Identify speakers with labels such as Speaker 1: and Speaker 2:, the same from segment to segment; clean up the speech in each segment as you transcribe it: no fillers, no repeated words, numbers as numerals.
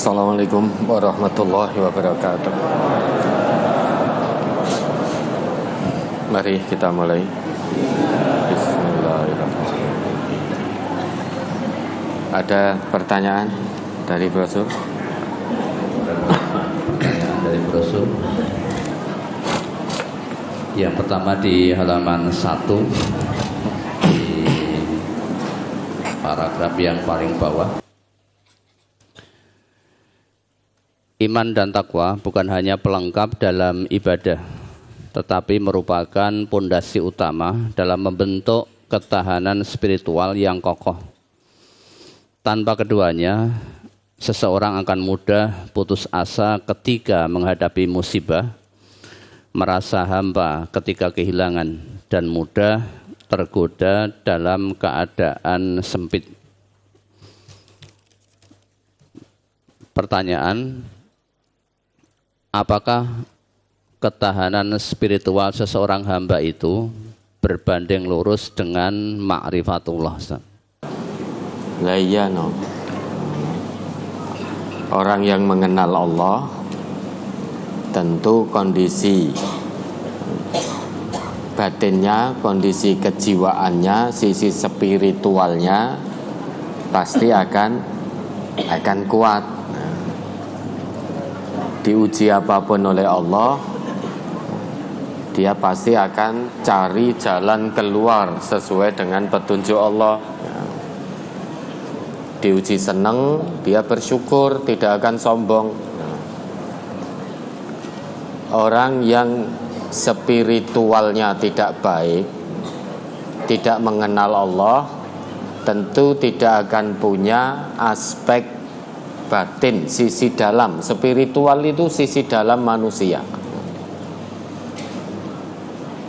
Speaker 1: Assalamualaikum warahmatullahi wabarakatuh. Mari kita mulai. Bismillahirrahmanirrahim. Ada pertanyaan dari brosur?
Speaker 2: Dari brosur. Yang pertama di halaman 1, di paragraf yang paling bawah. Iman dan takwa bukan hanya pelengkap dalam ibadah, tetapi merupakan pondasi utama dalam membentuk ketahanan spiritual yang kokoh. Tanpa keduanya, seseorang akan mudah putus asa ketika menghadapi musibah, merasa hampa ketika kehilangan, dan mudah tergoda dalam keadaan sempit. Pertanyaan: apakah ketahanan spiritual seseorang hamba itu berbanding lurus dengan ma'rifatullah?
Speaker 1: Lah iya no. Orang yang mengenal Allah tentu kondisi batinnya, kondisi kejiwaannya, sisi spiritualnya pasti akan kuat. Diuji apapun oleh Allah, dia pasti akan cari jalan keluar sesuai dengan petunjuk Allah. Diuji senang, dia bersyukur, tidak akan sombong. Orang yang spiritualnya tidak baik, tidak mengenal Allah, tentu tidak akan punya aspek batin, sisi dalam. Spiritual itu sisi dalam manusia.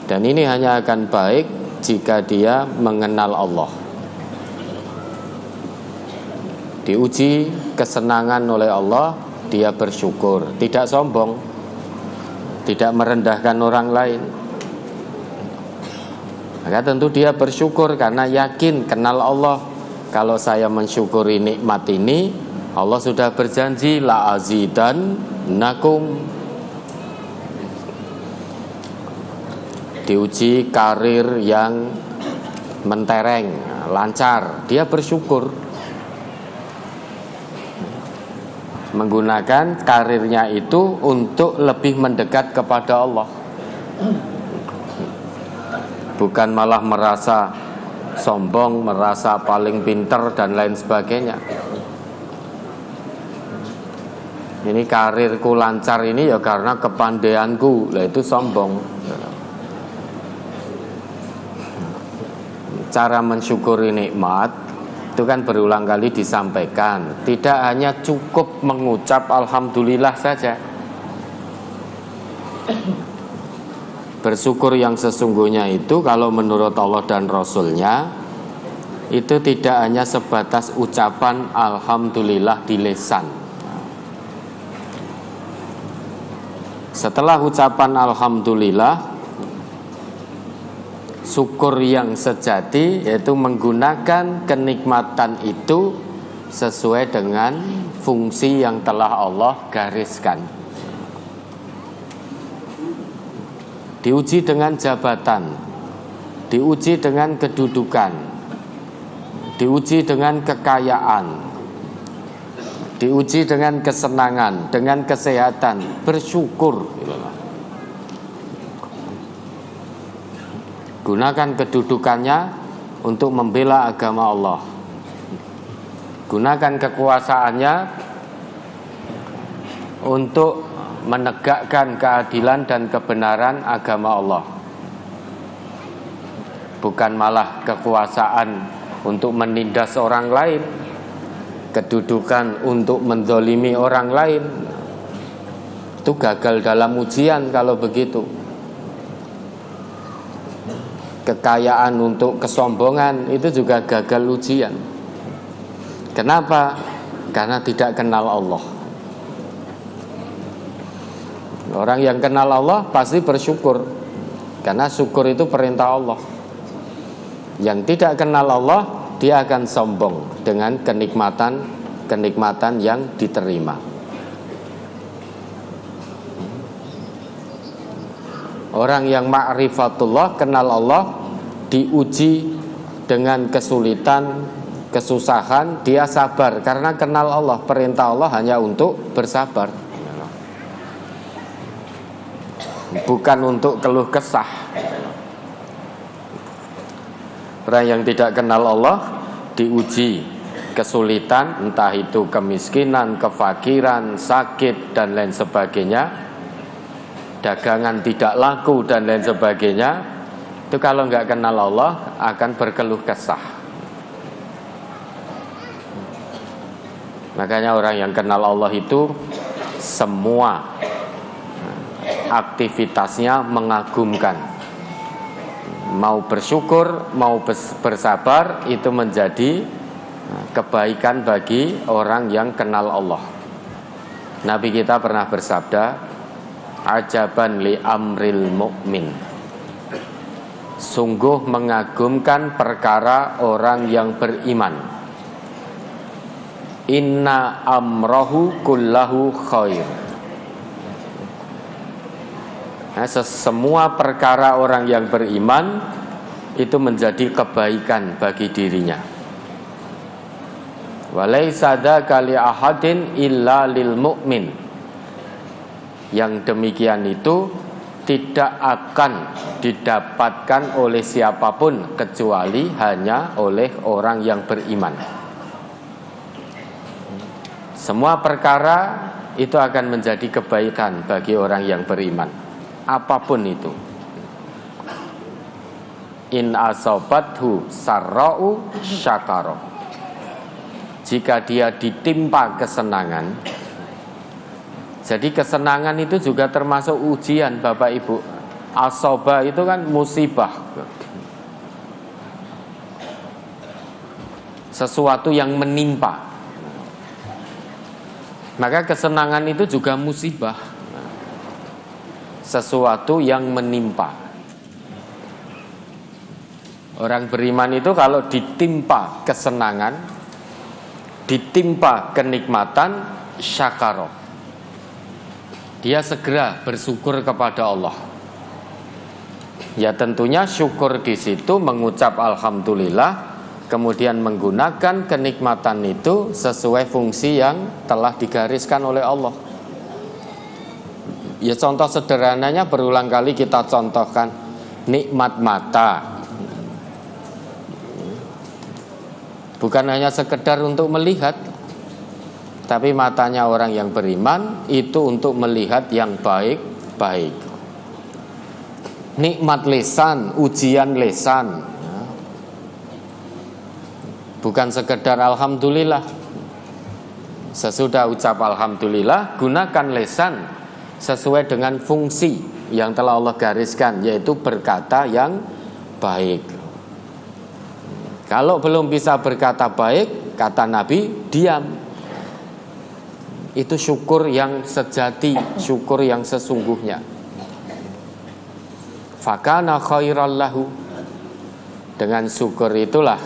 Speaker 1: Dan ini hanya akan baik jika dia mengenal Allah. Diuji kesenangan oleh Allah, dia bersyukur, tidak sombong, tidak merendahkan orang lain. Maka tentu dia bersyukur karena yakin kenal Allah. Kalau saya mensyukuri nikmat ini, Allah sudah berjanji la azidannakum. Diuji karir yang mentereng, lancar, dia bersyukur, menggunakan karirnya itu untuk lebih mendekat kepada Allah, bukan malah merasa sombong, merasa paling pintar dan lain sebagainya. Ini karirku lancar ini ya karena kepandaianku, lah itu sombong. Cara mensyukuri nikmat itu kan berulang kali disampaikan. Tidak hanya cukup mengucap alhamdulillah saja. Bersyukur yang sesungguhnya itu kalau menurut Allah dan Rasulnya itu tidak hanya sebatas ucapan alhamdulillah di lisan. Setelah ucapan alhamdulillah, syukur yang sejati yaitu menggunakan kenikmatan itu sesuai dengan fungsi yang telah Allah gariskan. Diuji dengan jabatan, diuji dengan kedudukan, diuji dengan kekayaan, diuji dengan kesenangan, dengan kesehatan, bersyukur. Gunakan kedudukannya untuk membela agama Allah. Gunakan kekuasaannya untuk menegakkan keadilan dan kebenaran agama Allah. Bukan malah kekuasaan untuk menindas orang lain, kedudukan untuk menzalimi orang lain. Itu gagal dalam ujian kalau begitu. Kekayaan untuk kesombongan itu juga gagal ujian. Kenapa? Karena tidak kenal Allah. Orang yang kenal Allah pasti bersyukur, karena syukur itu perintah Allah. Yang tidak kenal Allah, dia akan sombong dengan kenikmatan kenikmatan yang diterima. Orang yang ma'rifatullah, kenal Allah, diuji dengan kesulitan, kesusahan, dia sabar karena kenal Allah. Perintah Allah hanya untuk bersabar, bukan untuk keluh kesah. Orang yang tidak kenal Allah diuji kesulitan, entah itu kemiskinan, kefakiran, sakit, dan lain sebagainya, dagangan tidak laku, dan lain sebagainya. Itu kalau nggak kenal Allah akan berkeluh kesah. Makanya orang yang kenal Allah itu semua aktivitasnya mengagumkan. Mau bersyukur, mau bersabar, itu menjadi kebaikan bagi orang yang kenal Allah. Nabi kita pernah bersabda, ajaban li amril mu'min, sungguh mengagumkan perkara orang yang beriman. Inna amrohu kullahu khair. Nah, semua perkara orang yang beriman itu menjadi kebaikan bagi dirinya. Walaisa dzaka li ahadin illa lil mu'min. Yang demikian itu tidak akan didapatkan oleh siapapun kecuali hanya oleh orang yang beriman. Semua perkara itu akan menjadi kebaikan bagi orang yang beriman, apapun itu. In asobathu sarra'u syakara. Jika dia ditimpa kesenangan, jadi kesenangan itu juga termasuk ujian, Bapak Ibu. Asoba itu kan musibah, sesuatu yang menimpa. Maka kesenangan itu juga musibah, sesuatu yang menimpa. Orang beriman itu kalau ditimpa kesenangan, ditimpa kenikmatan, syakara, dia segera bersyukur kepada Allah. Ya tentunya syukur di situ mengucap alhamdulillah, kemudian menggunakan kenikmatan itu sesuai fungsi yang telah digariskan oleh Allah. Ya contoh sederhananya berulang kali kita contohkan, nikmat mata. Bukan hanya sekedar untuk melihat, tapi matanya orang yang beriman itu untuk melihat yang baik-baik. Nikmat lisan, ujian lisan, bukan sekedar alhamdulillah. Sesudah ucap alhamdulillah, gunakan lisan sesuai dengan fungsi yang telah Allah gariskan, yaitu berkata yang baik. Kalau belum bisa berkata baik, kata Nabi, diam. Itu syukur yang sejati, syukur yang sesungguhnya. Fakana khairal lahu. Dengan syukur itulah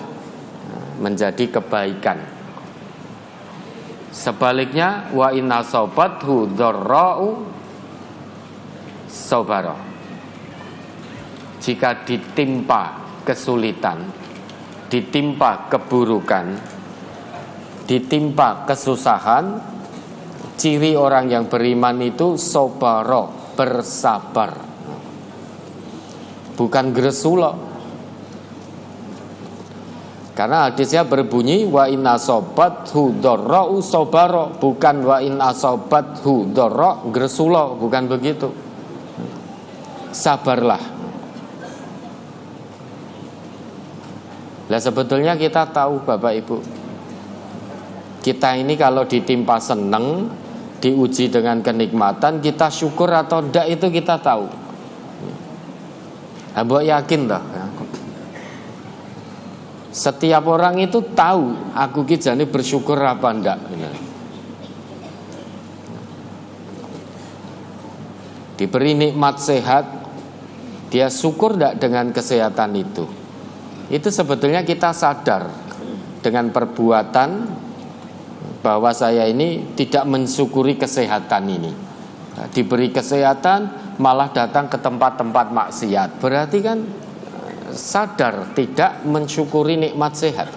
Speaker 1: menjadi kebaikan. Sebaliknya, wa inna sobathu dzarra'u sabara. Jika ditimpa kesulitan, ditimpa keburukan, ditimpa kesusahan, ciri orang yang beriman itu sabara, bersabar. Bukan gresulo. Karena hadisnya berbunyi wa in asobathu dharra'u sabara, bukan wa in asobathu dharra gresulo, bukan begitu. Sabarlah. Lah sebetulnya kita tahu Bapak Ibu, kita ini kalau ditimpa seneng, diuji dengan kenikmatan, kita syukur atau enggak itu kita tahu. Mbok yakin toh? Setiap orang itu tahu aku ki jane bersyukur apa enggak. Diberi nikmat sehat, dia syukur enggak dengan kesehatan itu? Itu sebetulnya kita sadar dengan perbuatan bahwa saya ini tidak mensyukuri kesehatan ini. Diberi kesehatan malah datang ke tempat-tempat maksiat. Berarti kan sadar tidak mensyukuri nikmat sehat.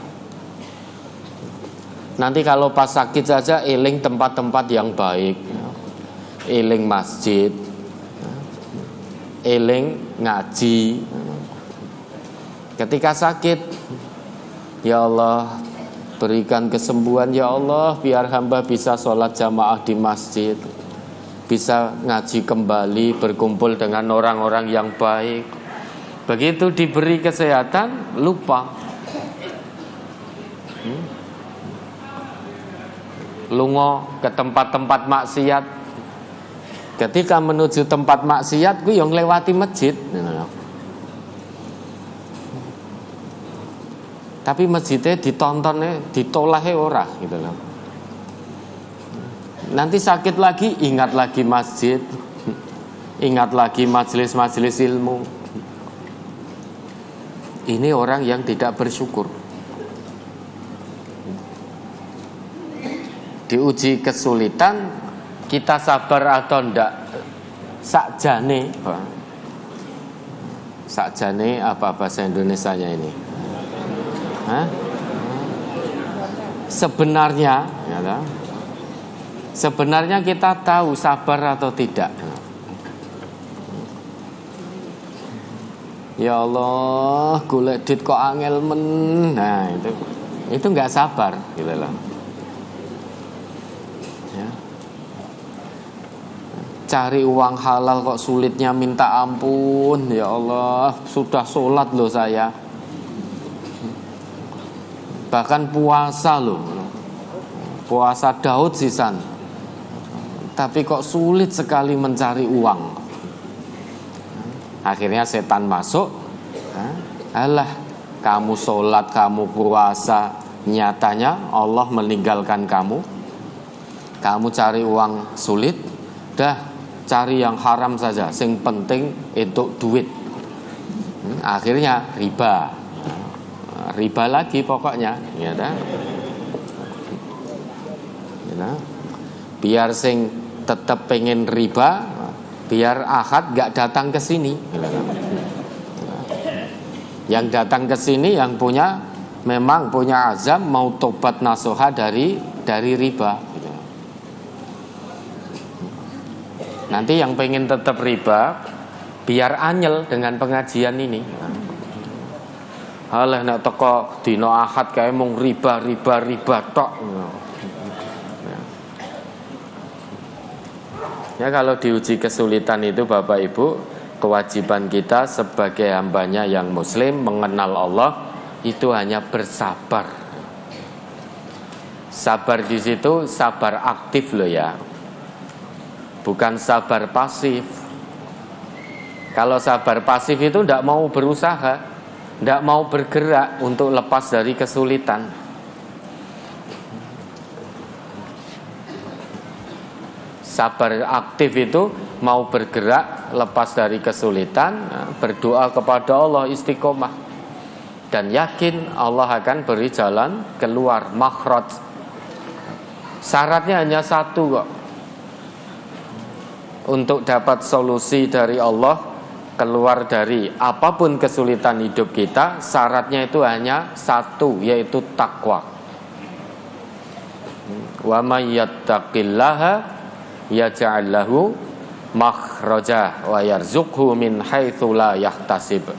Speaker 1: Nanti kalau pas sakit saja eling tempat-tempat yang baik, eling masjid, eling ngaji. Ketika sakit, ya Allah berikan kesembuhan ya Allah, biar hamba bisa sholat jamaah di masjid, bisa ngaji kembali, berkumpul dengan orang-orang yang baik. Begitu diberi kesehatan, lupa. Lungo ke tempat-tempat maksiat. Ketika menuju tempat maksiat, gue yang lewati masjid. Tapi masjidnya ditontonnya, ditolahnya ora gitu loh. Nanti sakit lagi, ingat lagi masjid, ingat lagi majelis-majelis ilmu. Ini orang yang tidak bersyukur. Diuji kesulitan, kita sabar atau enggak? Sakjane. Sakjane apa bahasa Indonesianya ini? Hah? Sebenarnya kita tahu sabar atau tidak. Ya Allah, golek dit kok angel men. Nah, itu enggak sabar gitu loh. Ya. Cari uang halal kok sulitnya minta ampun. Ya Allah, sudah sholat loh saya. Bahkan puasa loh. Puasa Daud sisan. Tapi kok sulit sekali mencari uang. Akhirnya setan masuk. Alah, kamu sholat, kamu puasa, nyatanya Allah meninggalkan kamu. Kamu cari uang sulit, dah cari yang haram saja. Sing penting itu duit. Akhirnya riba lagi pokoknya, ya dah. Ya, biar sing tetap pengen riba, biar Ahad gak datang ke sini. Yang datang ke sini yang memang punya azam mau tobat nasuha dari riba. Nanti yang pengen tetap riba, biar anyel dengan pengajian ini. Alah nek teko dina Ahad kae mung riba tok. Ya, kalau diuji kesulitan itu Bapak Ibu, kewajiban kita sebagai hambanya yang muslim mengenal Allah itu hanya bersabar. Sabar di situ sabar aktif loh ya. Bukan sabar pasif. Kalau sabar pasif itu tidak mau berusaha, tidak mau bergerak untuk lepas dari kesulitan. Sabar aktif itu mau bergerak, lepas dari kesulitan, berdoa kepada Allah, istiqomah, dan yakin Allah akan beri jalan keluar, makhraj. Syaratnya hanya satu kok. Untuk dapat solusi dari Allah, keluar dari apapun kesulitan hidup kita, syaratnya itu hanya satu, yaitu takwa. Wa may yattaqillaha yaj'al lahu makhraja wa yarzuqhu min haitsu la yahtasib.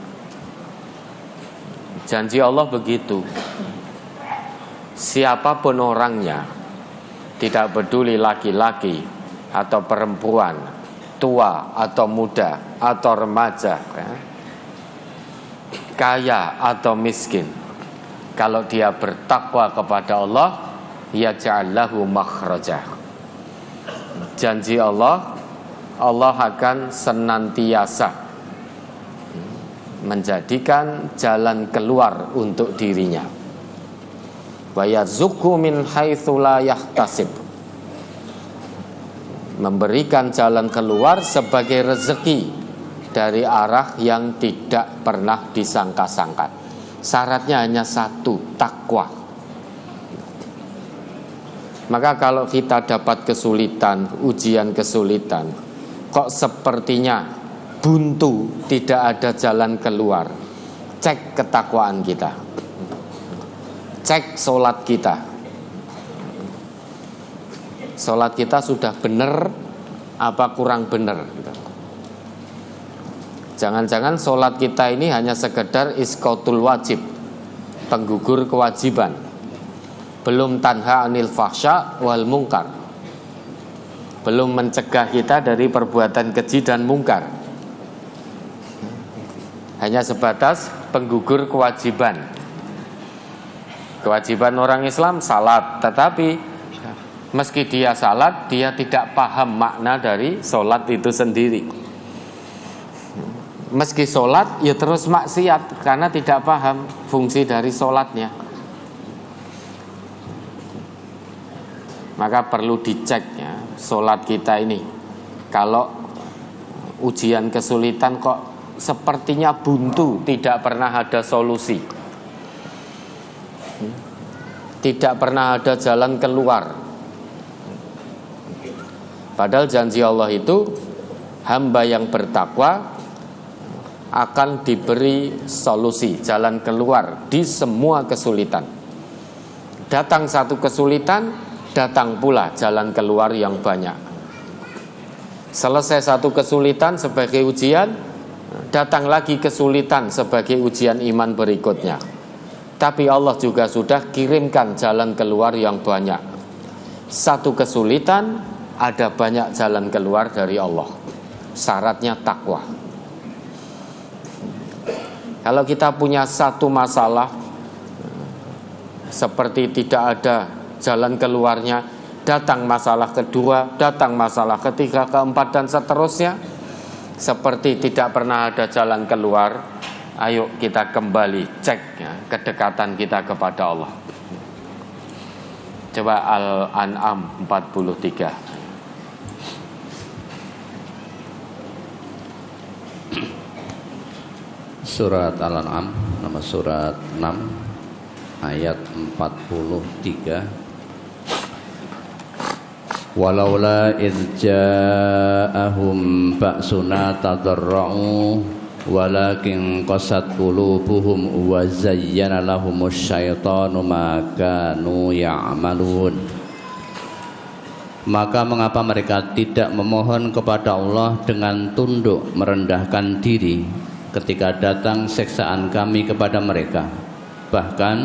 Speaker 1: Janji Allah begitu. Siapapun orangnya, tidak peduli laki-laki atau perempuan, tua atau muda atau remaja, kaya atau miskin, kalau dia bertakwa kepada Allah, yaj'al lahu makhraja. Janji Allah akan senantiasa menjadikan jalan keluar untuk dirinya. Wa yarzuqhu min haitsu la yahtasib. Memberikan jalan keluar sebagai rezeki dari arah yang tidak pernah disangka-sangka. Syaratnya hanya satu, takwa. Maka kalau kita dapat kesulitan, ujian kesulitan, kok sepertinya buntu, tidak ada jalan keluar, cek ketakwaan kita, cek sholat kita. Sholat kita sudah benar apa kurang benar? Jangan-jangan sholat kita ini hanya sekedar isqatul wajib, penggugur kewajiban, belum tanha anil fahsya wal mungkar, belum mencegah kita dari perbuatan keji dan mungkar. Hanya sebatas penggugur kewajiban. Kewajiban orang Islam salat, tetapi meski dia salat, dia tidak paham makna dari sholat itu sendiri. Meski sholat, ya terus maksiat karena tidak paham fungsi dari sholatnya. Maka perlu dicek ya, sholat kita ini. Kalau ujian kesulitan kok sepertinya buntu, tidak pernah ada solusi, tidak pernah ada jalan keluar. Padahal janji Allah itu hamba yang bertakwa akan diberi solusi, jalan keluar di semua kesulitan. Datang satu kesulitan, datang pula jalan keluar yang banyak. Selesai satu kesulitan sebagai ujian, datang lagi kesulitan sebagai ujian iman berikutnya. Tapi Allah juga sudah kirimkan jalan keluar yang banyak. Satu kesulitan, ada banyak jalan keluar dari Allah. Syaratnya takwa. Kalau kita punya satu masalah seperti tidak ada jalan keluarnya, datang masalah kedua, datang masalah ketiga, keempat dan seterusnya, seperti tidak pernah ada jalan keluar. Ayo kita kembali cek ya, kedekatan kita kepada Allah. Coba Al-An'am 43.
Speaker 2: Surat Al-An'am, nama surat 6 ayat 43. Walaula idz ja'ahum ba'suna tadarra'u walakin qasat qulubuhum wa zayyana lahumus syaitanu ma kanu ya'malun. Maka mengapa mereka tidak memohon kepada Allah dengan tunduk merendahkan diri ketika datang siksaan kami kepada mereka? Bahkan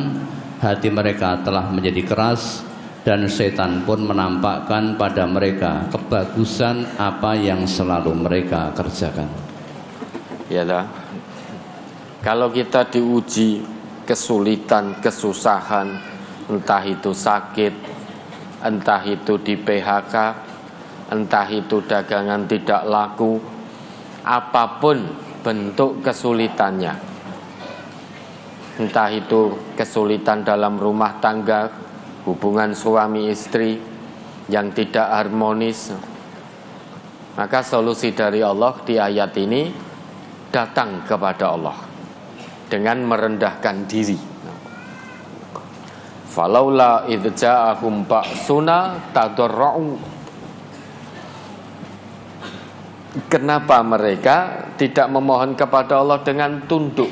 Speaker 2: hati mereka telah menjadi keras dan setan pun menampakkan pada mereka kebagusan apa yang selalu mereka kerjakan.
Speaker 1: Yalah, kalau kita diuji kesulitan, kesusahan, entah itu sakit, entah itu di PHK, entah itu dagangan tidak laku, apapun bentuk kesulitannya, entah itu kesulitan dalam rumah tangga, hubungan suami istri yang tidak harmonis, maka solusi dari Allah di ayat ini datang kepada Allah dengan merendahkan diri. Falaula idz ja'ahum ba'suna tadarra'u. Kenapa mereka tidak memohon kepada Allah dengan tunduk,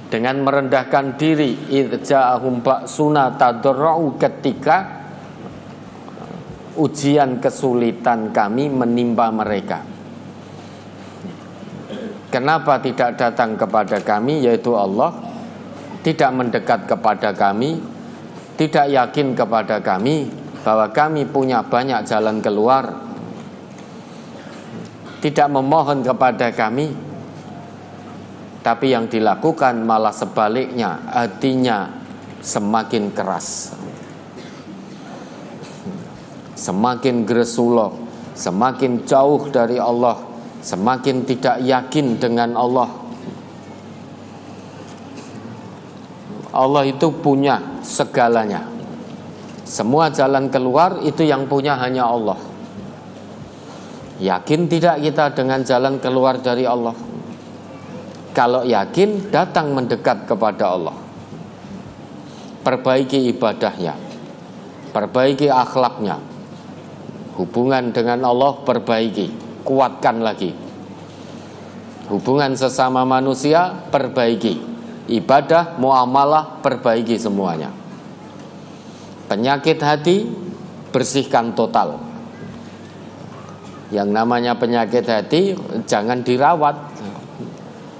Speaker 1: dengan merendahkan diri? Idz ja'ahum ba'suna tadarra'u, ketika ujian kesulitan kami menimpa mereka. Kenapa tidak datang kepada kami, yaitu Allah, tidak mendekat kepada kami, tidak yakin kepada kami bahwa kami punya banyak jalan keluar, tidak memohon kepada kami, tapi yang dilakukan malah sebaliknya, hatinya semakin keras, semakin gresullah, semakin jauh dari Allah, semakin tidak yakin dengan Allah. Allah itu punya segalanya, semua jalan keluar itu yang punya hanya Allah. Yakin tidak kita dengan jalan keluar dari Allah? Kalau yakin, datang mendekat kepada Allah, perbaiki ibadahnya, perbaiki akhlaknya. Hubungan dengan Allah perbaiki, kuatkan lagi. Hubungan sesama manusia perbaiki. Ibadah, muamalah perbaiki semuanya. Penyakit hati bersihkan total. Yang namanya penyakit hati jangan dirawat,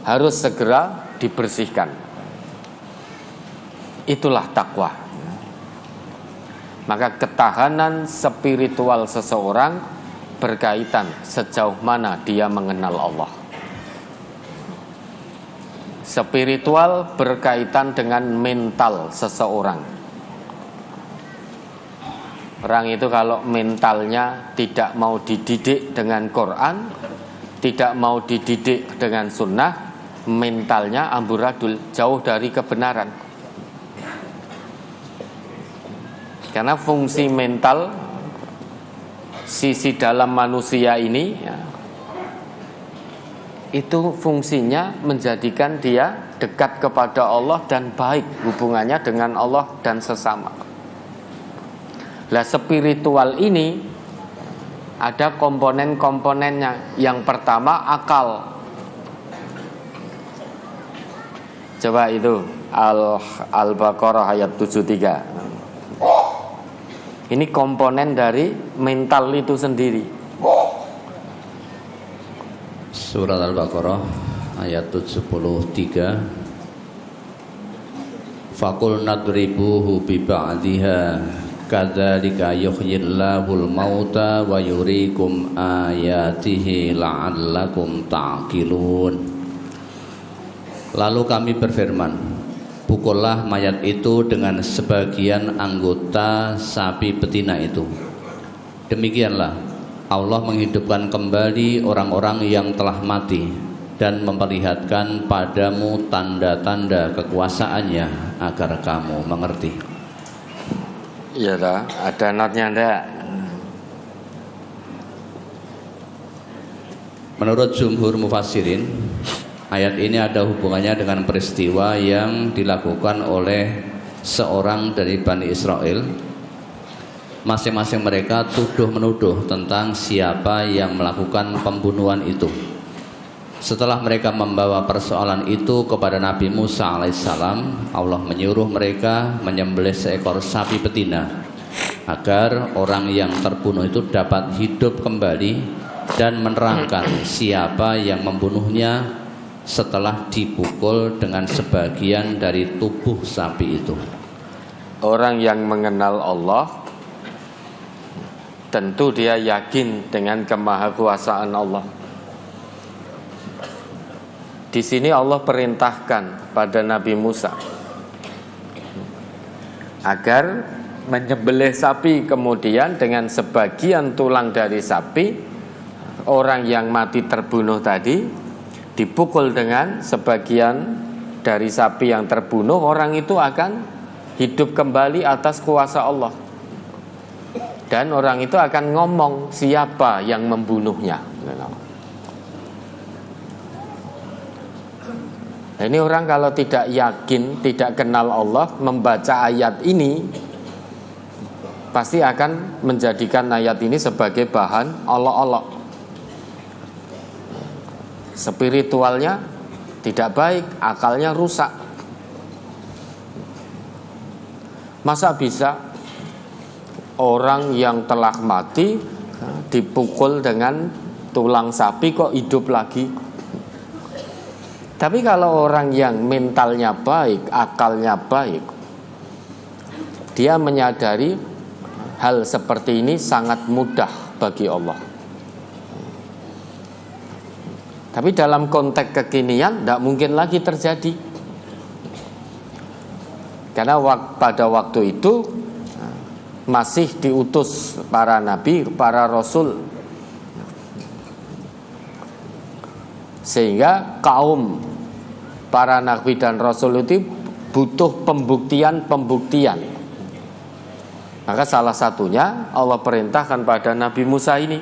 Speaker 1: harus segera dibersihkan. Itulah takwa. Maka ketahanan spiritual seseorang berkaitan sejauh mana dia mengenal Allah. Spiritual berkaitan dengan mental seseorang. Orang itu kalau mentalnya tidak mau dididik dengan Quran, tidak mau dididik dengan sunnah, mentalnya amburadul, jauh dari kebenaran. Karena fungsi mental, sisi dalam manusia ini ya, itu fungsinya menjadikan dia dekat kepada Allah dan baik hubungannya dengan Allah dan sesama. Lah spiritual ini ada komponen-komponennya. Yang pertama akal. Coba itu Al-Baqarah ayat 73. Ini komponen dari mental itu sendiri.
Speaker 2: Surat Al-Baqarah ayat 73. Faqul nadribuhu bi ba'dihha kadzalika yuhyillahul mauta wa yuriikum ayatihi la'allakum ta'qilun. Lalu kami berfirman, pukullah mayat itu dengan sebagian anggota sapi betina itu. Demikianlah Allah menghidupkan kembali orang-orang yang telah mati dan memperlihatkan padamu tanda-tanda kekuasaannya agar kamu mengerti.
Speaker 1: Iya dah, ada notnya enggak?
Speaker 2: Menurut jumhur mufassirin, ayat ini ada hubungannya dengan peristiwa yang dilakukan oleh seorang dari Bani Israel. Masing-masing mereka tuduh-menuduh tentang siapa yang melakukan pembunuhan itu. Setelah mereka membawa persoalan itu kepada Nabi Musa alaihissalam, Allah menyuruh mereka menyembelih seekor sapi betina agar orang yang terbunuh itu dapat hidup kembali dan menerangkan siapa yang membunuhnya setelah dipukul dengan sebagian dari tubuh sapi itu.
Speaker 1: Orang yang mengenal Allah tentu dia yakin dengan kemahakuasaan Allah. Di sini Allah perintahkan pada Nabi Musa agar menyembelih sapi, kemudian dengan sebagian tulang dari sapi, orang yang mati terbunuh tadi dipukul dengan sebagian dari sapi yang terbunuh, orang itu akan hidup kembali atas kuasa Allah. Dan orang itu akan ngomong siapa yang membunuhnya. Nah, ini orang kalau tidak yakin, tidak kenal Allah, membaca ayat ini pasti akan menjadikan ayat ini sebagai bahan olok-olok. Spiritualnya tidak baik, akalnya rusak. Masa bisa orang yang telah mati dipukul dengan tulang sapi kok hidup lagi? Tapi kalau orang yang mentalnya baik, akalnya baik, dia menyadari hal seperti ini sangat mudah bagi Allah. Tapi dalam konteks kekinian tidak mungkin lagi terjadi. Karena pada waktu itu masih diutus para nabi, para rasul, sehingga kaum para nabi dan rasul itu butuh pembuktian. Maka salah satunya Allah perintahkan pada Nabi Musa ini,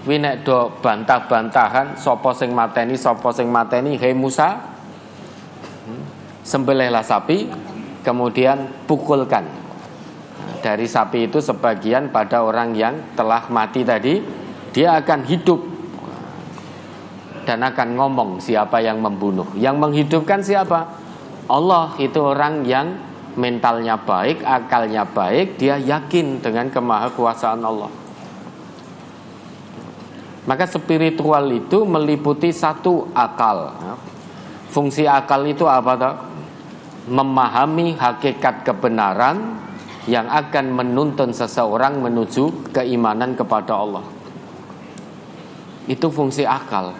Speaker 1: kuwi nek do bantah-bantahan sapa sing mateni, hei Musa, sembelihlah sapi, kemudian pukulkan Dari sapi itu sebagian pada orang yang telah mati tadi, dia akan hidup dan akan ngomong siapa yang membunuh. Yang menghidupkan siapa? Allah. Itu orang yang mentalnya baik, akalnya baik, dia yakin dengan kemahakuasaan Allah. Maka spiritual itu meliputi satu, akal. Fungsi akal itu apa toh? Memahami hakikat kebenaran yang akan menuntun seseorang menuju keimanan kepada Allah. Itu fungsi akal.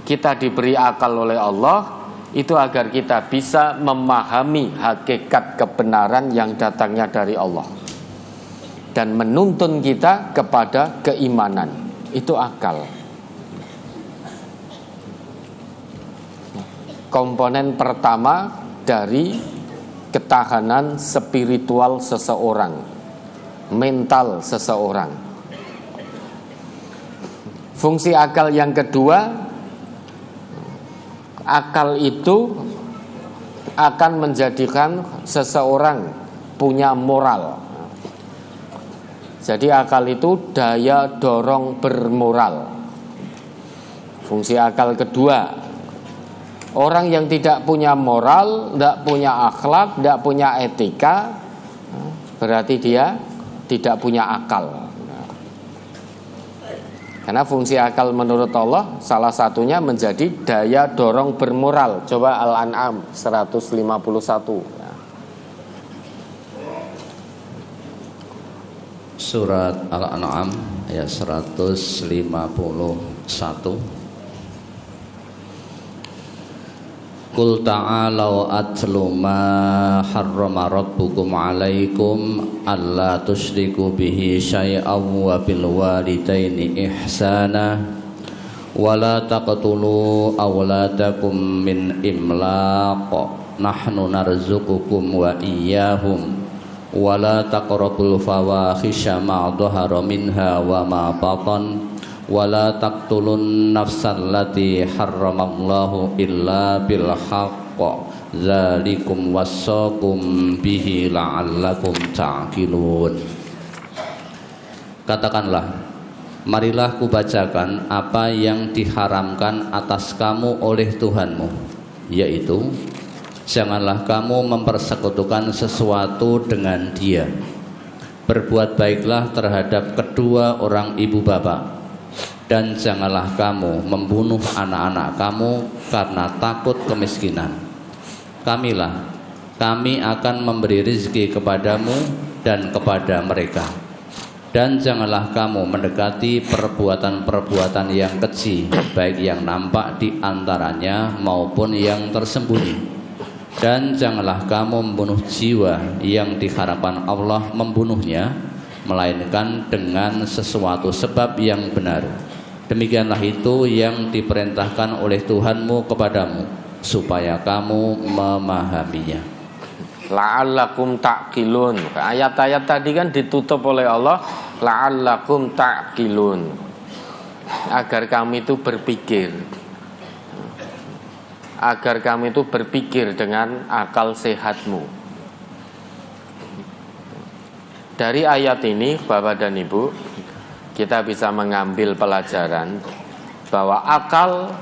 Speaker 1: Kita diberi akal oleh Allah itu agar kita bisa memahami hakikat kebenaran yang datangnya dari Allah dan menuntun kita kepada keimanan. Itu akal. Komponen pertama dari ketahanan spiritual seseorang, mental seseorang. Fungsi akal yang kedua, akal itu akan menjadikan seseorang punya moral. Jadi akal itu daya dorong bermoral. Fungsi akal kedua, orang yang tidak punya moral, tidak punya akhlak, tidak punya etika, berarti dia tidak punya akal. Karena fungsi akal menurut Allah salah satunya menjadi daya dorong bermoral. Coba Al-An'am 151.
Speaker 2: Surat Al-An'am ayat 151. Qul ta'alau atlu ma harrama rabbukum alaikum alla tusyriku bihi syai'aw wa bil walidaini ihsana wa la taqtulu awladakum min imlaq nahnu narzuqukum wa iyyahum wa la taqrabul fawahisha ma dhahara minha wa ma batan wala taqtulun nafsal lati harramallahu illa bil haqq dzalikum wassaqum bihi la'allakum ta'qilun. Katakanlah, marilah kubacakan apa yang diharamkan atas kamu oleh Tuhanmu, yaitu janganlah kamu mempersekutukan sesuatu dengan Dia. Berbuat baiklah terhadap kedua orang ibu bapak. Dan janganlah kamu membunuh anak-anak kamu karena takut kemiskinan. Kami akan memberi rezeki kepadamu dan kepada mereka. Dan janganlah kamu mendekati perbuatan-perbuatan yang keji, baik yang nampak di antaranya maupun yang tersembunyi. Dan janganlah kamu membunuh jiwa yang diharapkan Allah membunuhnya, melainkan dengan sesuatu sebab yang benar. Demikianlah itu yang diperintahkan oleh Tuhanmu kepadamu, supaya kamu memahaminya.
Speaker 1: La'allakum ta'qilun. Ayat-ayat tadi kan ditutup oleh Allah, la'allakum ta'qilun, agar kami itu berpikir, agar kami itu berpikir dengan akal sehatmu. Dari ayat ini, Bapak dan Ibu, kita bisa mengambil pelajaran bahwa akal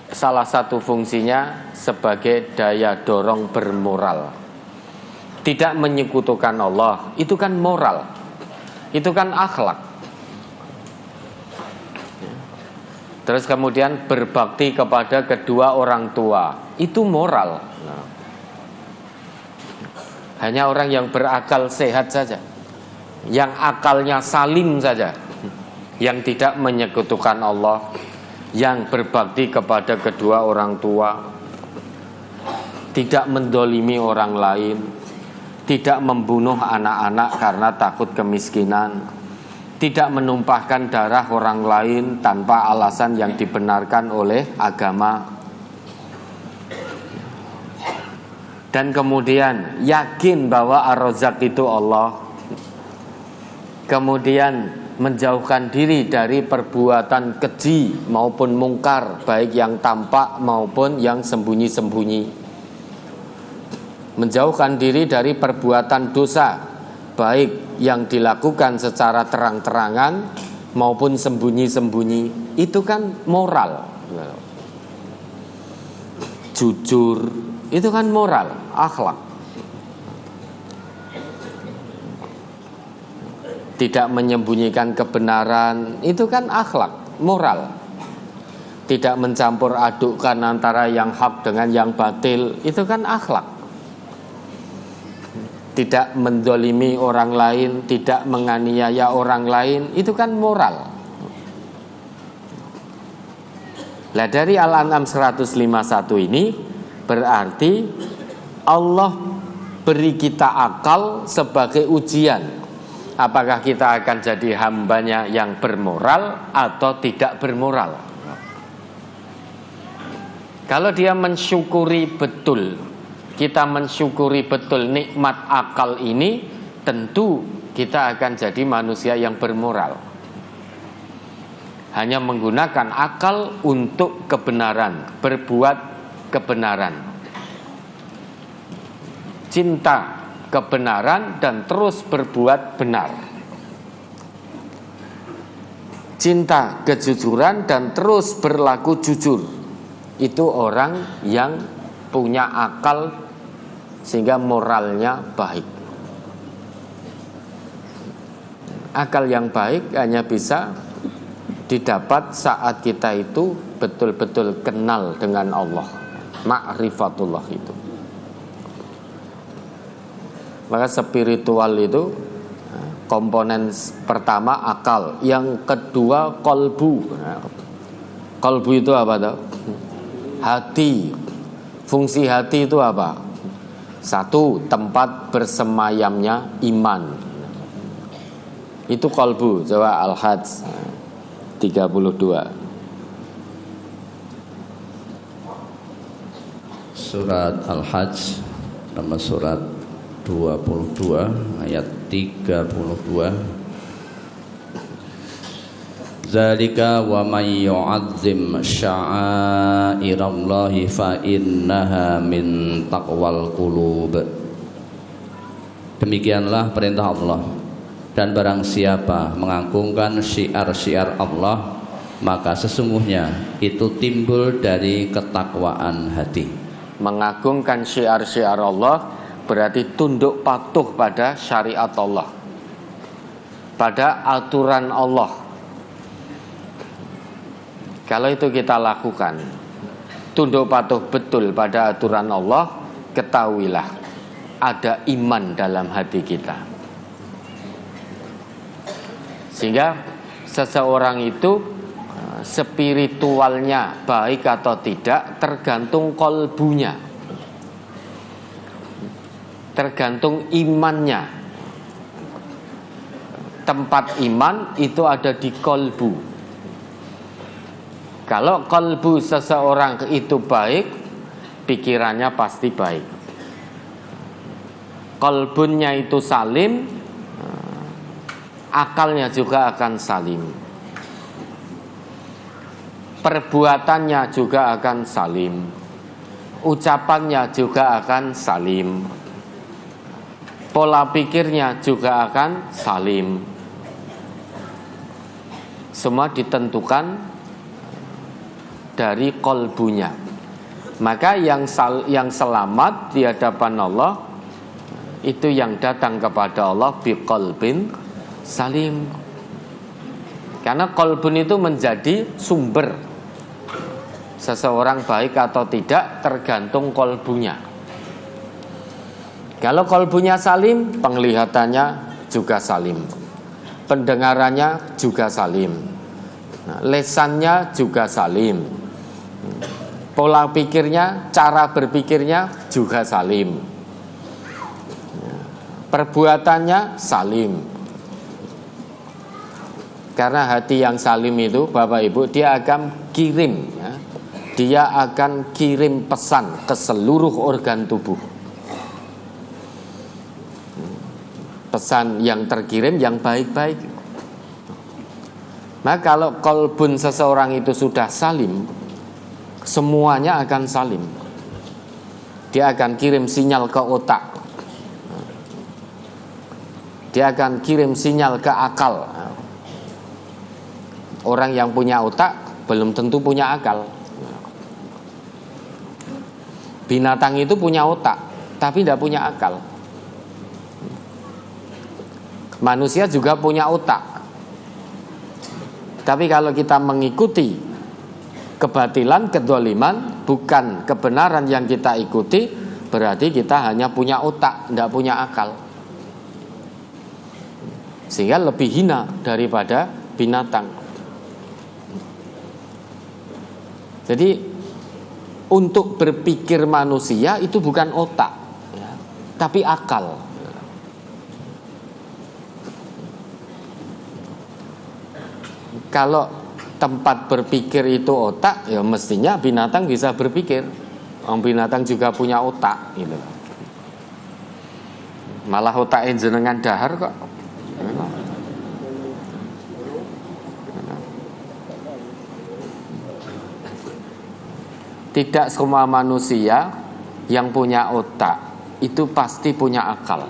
Speaker 1: salah satu fungsinya sebagai daya dorong bermoral. Tidak menyekutukan Allah, itu kan moral, itu kan akhlak. Terus kemudian berbakti kepada kedua orang tua, itu moral. Hanya orang yang berakal sehat saja, yang akalnya salim saja, yang tidak menyekutukan Allah, yang berbakti kepada kedua orang tua, tidak mendolimi orang lain, tidak membunuh anak-anak karena takut kemiskinan, tidak menumpahkan darah orang lain tanpa alasan yang dibenarkan oleh agama, dan kemudian yakin bahwa Ar-Razzaq itu Allah, kemudian menjauhkan diri dari perbuatan keji maupun mungkar, baik yang tampak maupun yang sembunyi-sembunyi. menjauhkan diri dari perbuatan dosa, baik yang dilakukan secara terang-terangan maupun sembunyi-sembunyi. Itu kan moral. Jujur itu kan moral, akhlak. Tidak menyembunyikan kebenaran itu kan akhlak, moral. Tidak mencampur adukkan antara yang hak dengan yang batil itu kan akhlak. Tidak mendolimi orang lain, tidak menganiaya orang lain, itu kan moral. Nah, dari Al-An'am 151 ini berarti Allah beri kita akal sebagai ujian. Apakah kita akan jadi hambanya yang bermoral atau tidak bermoral? Kalau dia mensyukuri betul, kita mensyukuri betul nikmat akal ini, tentu kita akan jadi manusia yang bermoral. Hanya menggunakan akal untuk kebenaran, berbuat kebenaran, cinta kebenaran dan terus berbuat benar, cinta kejujuran dan terus berlaku jujur. Itu orang yang punya akal sehingga moralnya baik. Akal yang baik hanya bisa didapat saat kita itu betul-betul kenal dengan Allah, ma'rifatullah itu. Maka spiritual itu komponen pertama akal, yang kedua kolbu. Kolbu itu apa tuh? Hati. Fungsi hati itu apa? Satu, tempat bersemayamnya iman. Itu kolbu. Coba Al-Hajj 32.
Speaker 2: Surat Al-Hajj nama surat 22 ayat 32. Zalika wa may yu'azzim sya'airallahi fa innaha min taqwal qulub. Demikianlah perintah Allah, dan barang siapa mengagungkan syiar-syiar Allah, maka sesungguhnya itu timbul dari ketakwaan hati.
Speaker 1: Mengagungkan syiar-syiar Allah berarti tunduk patuh pada syariat Allah, pada aturan Allah. Kalau itu kita lakukan, tunduk patuh betul pada aturan Allah, ketahuilah ada iman dalam hati kita. Sehingga seseorang itu spiritualnya baik atau tidak tergantung kolbunya, tergantung imannya. Tempat iman itu ada di kolbu. Kalau kolbu seseorang itu baik, pikirannya pasti baik. Kolbunya itu salim, akalnya juga akan salim, perbuatannya juga akan salim, ucapannya juga akan salim, pola pikirnya juga akan salim. Semua ditentukan dari kolbunya. Maka yang selamat di hadapan Allah itu yang datang kepada Allah biqalbin salim. Karena kolbun itu menjadi sumber seseorang baik atau tidak tergantung kolbunya. Kalau kolbunya salim, penglihatannya juga salim, pendengarannya juga salim, lesannya juga salim, pola pikirnya, cara berpikirnya juga salim, perbuatannya salim. Karena hati yang salim itu, Bapak Ibu, dia akan kirim, dia akan kirim pesan ke seluruh organ tubuh. Pesan yang terkirim yang baik-baik. Nah, kalau kolbun seseorang itu sudah salim, semuanya akan salim. dia akan kirim sinyal ke otak, dia akan kirim sinyal ke akal. Orang yang punya otak belum tentu punya akal. Binatang itu punya otak, tapi tidak punya akal. Manusia juga punya otak, tapi kalau kita mengikuti kebatilan, kedzaliman, bukan kebenaran yang kita ikuti, berarti kita hanya punya otak, tidak punya akal. Sehingga lebih hina daripada binatang. Jadi untuk berpikir manusia itu bukan otak, ya, tapi akal. Kalau tempat berpikir itu otak, ya mestinya binatang bisa berpikir. Binatang juga punya otak, gitu. Malah otaknya jenengan dahar kok. Tidak semua manusia yang punya otak itu pasti punya akal.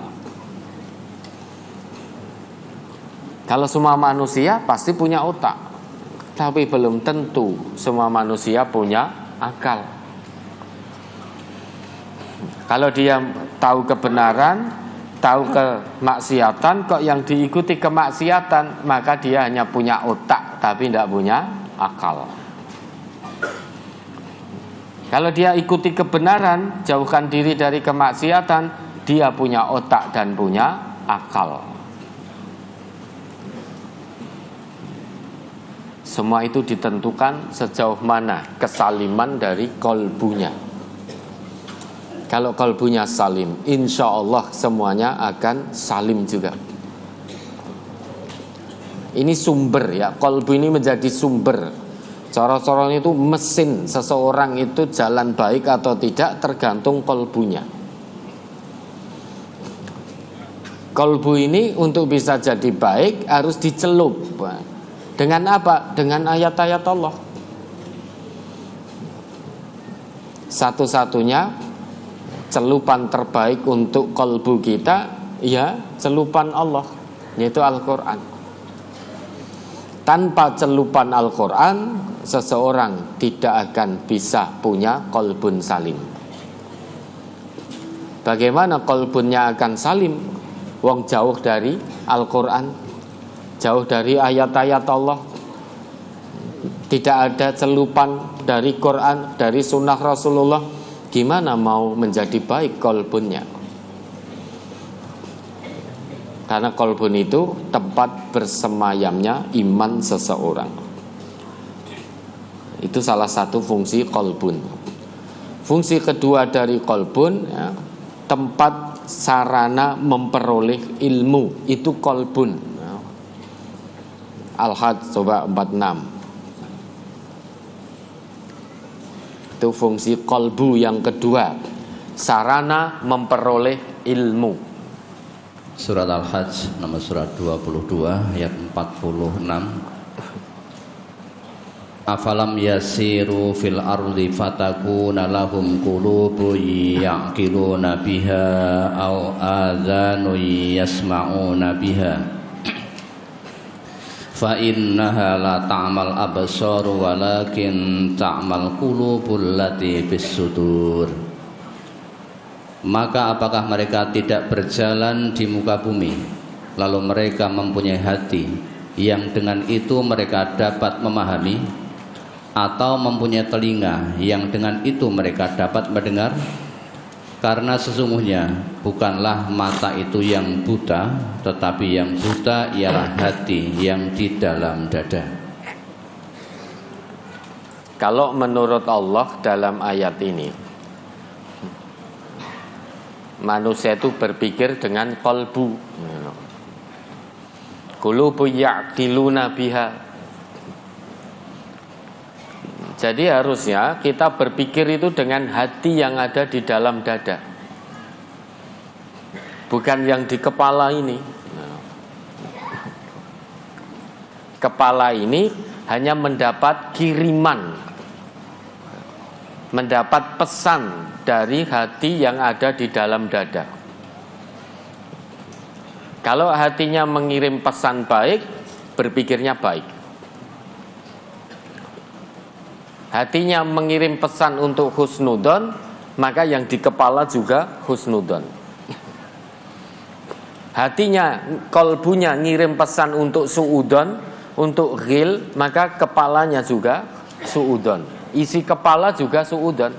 Speaker 1: Kalau semua manusia pasti punya otak, tapi belum tentu semua manusia punya akal. Kalau dia tahu kebenaran, tahu kemaksiatan, kok yang diikuti kemaksiatan, maka dia hanya punya otak tapi tidak punya akal. Kalau dia ikuti kebenaran, jauhkan diri dari kemaksiatan, dia punya otak dan punya akal. Semua itu ditentukan sejauh mana kesaliman dari kolbunya. Kalau kolbunya salim, insya Allah semuanya akan salim juga. Ini sumber, ya, kolbu ini menjadi sumber. Cara-cara itu mesin seseorang itu jalan baik atau tidak tergantung kolbunya. Kolbu ini untuk bisa jadi baik harus dicelup. Dengan apa? Dengan ayat-ayat Allah. Satu-satunya celupan terbaik untuk kolbu kita, ya celupan Allah, yaitu Al-Quran. Tanpa celupan Al-Quran, seseorang tidak akan bisa punya kolbun salim. Bagaimana kolbunnya akan salim? Wong jauh dari Al-Quran, jauh dari ayat-ayat Allah, tidak ada celupan dari Quran, dari sunnah Rasulullah. Gimana mau menjadi baik kolbunnya? Karena kolbun itu tempat bersemayamnya iman seseorang. Itu salah satu fungsi kolbun. Fungsi kedua dari kolbun, ya, tempat sarana memperoleh ilmu, itu kolbun. Ya. Al-Hajj coba 46. Itu fungsi kolbu yang kedua, sarana memperoleh ilmu.
Speaker 2: Surat Al-Hajj nomor surat 22 ayat 46. Afalam yasiru fil ardi fatakuna lahum qulubun ya'qiluna biha aw adhanun yasma'una biha fa innaha la ta'mal absar walakin ta'mal qulubul lati fis sudur. Maka apakah mereka tidak berjalan di muka bumi, lalu mereka mempunyai hati yang dengan itu mereka dapat memahami, atau mempunyai telinga yang dengan itu mereka dapat mendengar? Karena sesungguhnya bukanlah mata itu yang buta, tetapi yang buta ialah hati yang di dalam dada.
Speaker 1: Kalau menurut Allah dalam ayat ini, manusia itu berpikir dengan kolbu. Qulubu ya'qiluna biha. Jadi harusnya kita berpikir itu dengan hati yang ada di dalam dada, bukan yang di kepala ini. Kepala ini hanya mendapat kiriman mendapat pesan dari hati yang ada di dalam dada. Kalau hatinya mengirim pesan baik, berpikirnya baik. Hatinya mengirim pesan untuk husnudon, maka yang di kepala juga husnudon. Hatinya, kolbunya ngirim pesan untuk suudon, untuk ghil, maka kepalanya juga suudon. Isi kepala juga suudon.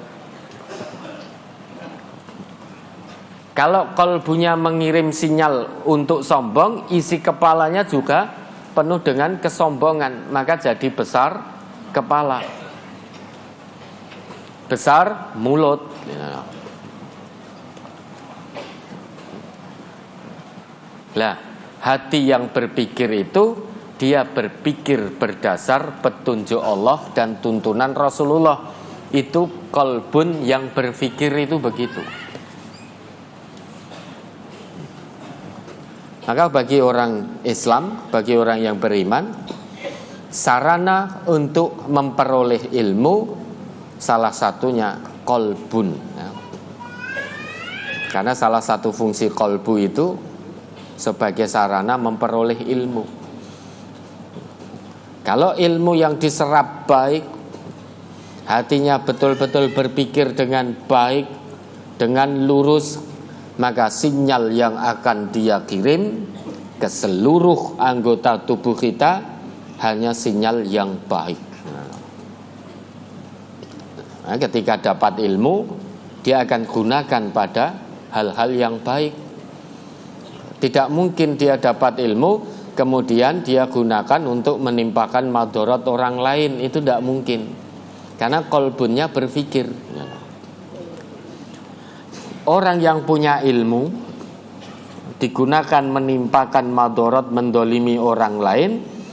Speaker 1: Kalau kolbunya mengirim sinyal untuk sombong, isi kepalanya juga penuh dengan kesombongan, maka jadi besar kepala, besar mulut. Lah, hati yang berpikir itu, dia berpikir berdasar petunjuk Allah dan tuntunan Rasulullah. Itu kolbun yang berpikir itu begitu. Maka bagi orang Islam, bagi orang yang beriman, sarana untuk memperoleh ilmu salah satunya kolbun. Karena salah satu fungsi kolbu itu sebagai sarana memperoleh ilmu. Kalau ilmu yang diserap baik, hatinya betul-betul berpikir dengan baik, dengan lurus, maka sinyal yang akan dia kirim ke seluruh anggota tubuh kita hanya sinyal yang baik. Nah, ketika dapat ilmu, dia akan gunakan pada hal-hal yang baik. Tidak mungkin dia dapat ilmu kemudian dia gunakan untuk menimpakan madharat orang lain. Itu tidak mungkin, karena kolbunnya berpikir. Orang yang punya ilmu digunakan menimpakan madharat, mendolimi orang lain,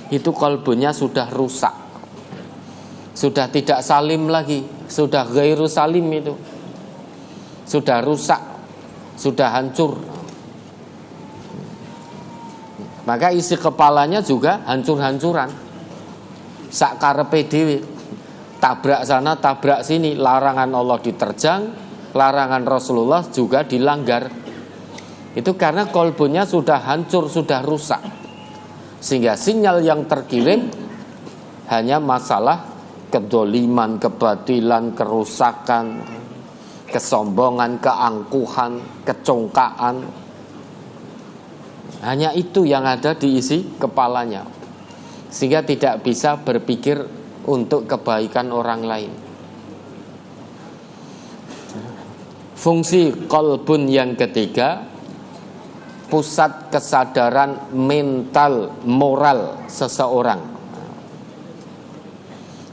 Speaker 1: itu kolbunnya sudah rusak, sudah tidak salim lagi, sudah ghairu salim, itu sudah rusak, sudah hancur. Maka isi kepalanya juga hancur-hancuran, sak karepe dhewe, tabrak sana tabrak sini, larangan Allah diterjang, larangan Rasulullah juga dilanggar. Itu karena kolbunya sudah hancur, sudah rusak, sehingga sinyal yang terkirim hanya masalah kedoliman, kebatilan, kerusakan, kesombongan, keangkuhan, kecongkaan. Hanya itu yang ada di isi kepalanya, sehingga tidak bisa berpikir untuk kebaikan orang lain. Fungsi kolbun yang ketiga, pusat kesadaran mental moral seseorang.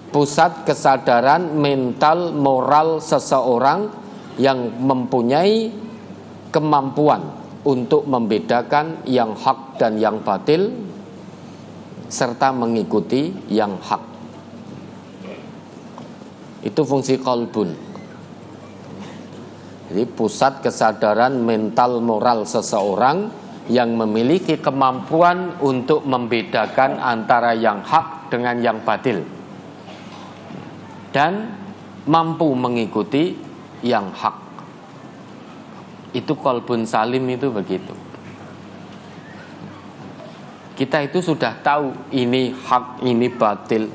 Speaker 1: Pusat kesadaran mental moral seseorang yang mempunyai kemampuan untuk membedakan yang hak dan yang batil, serta mengikuti yang hak. Itu fungsi kolbun. Jadi pusat kesadaran mental moral seseorang yang memiliki kemampuan untuk membedakan antara yang hak dengan yang batil, dan mampu mengikuti yang hak. Itu kolbun salim, itu begitu. Kita itu sudah tahu ini hak, ini batil,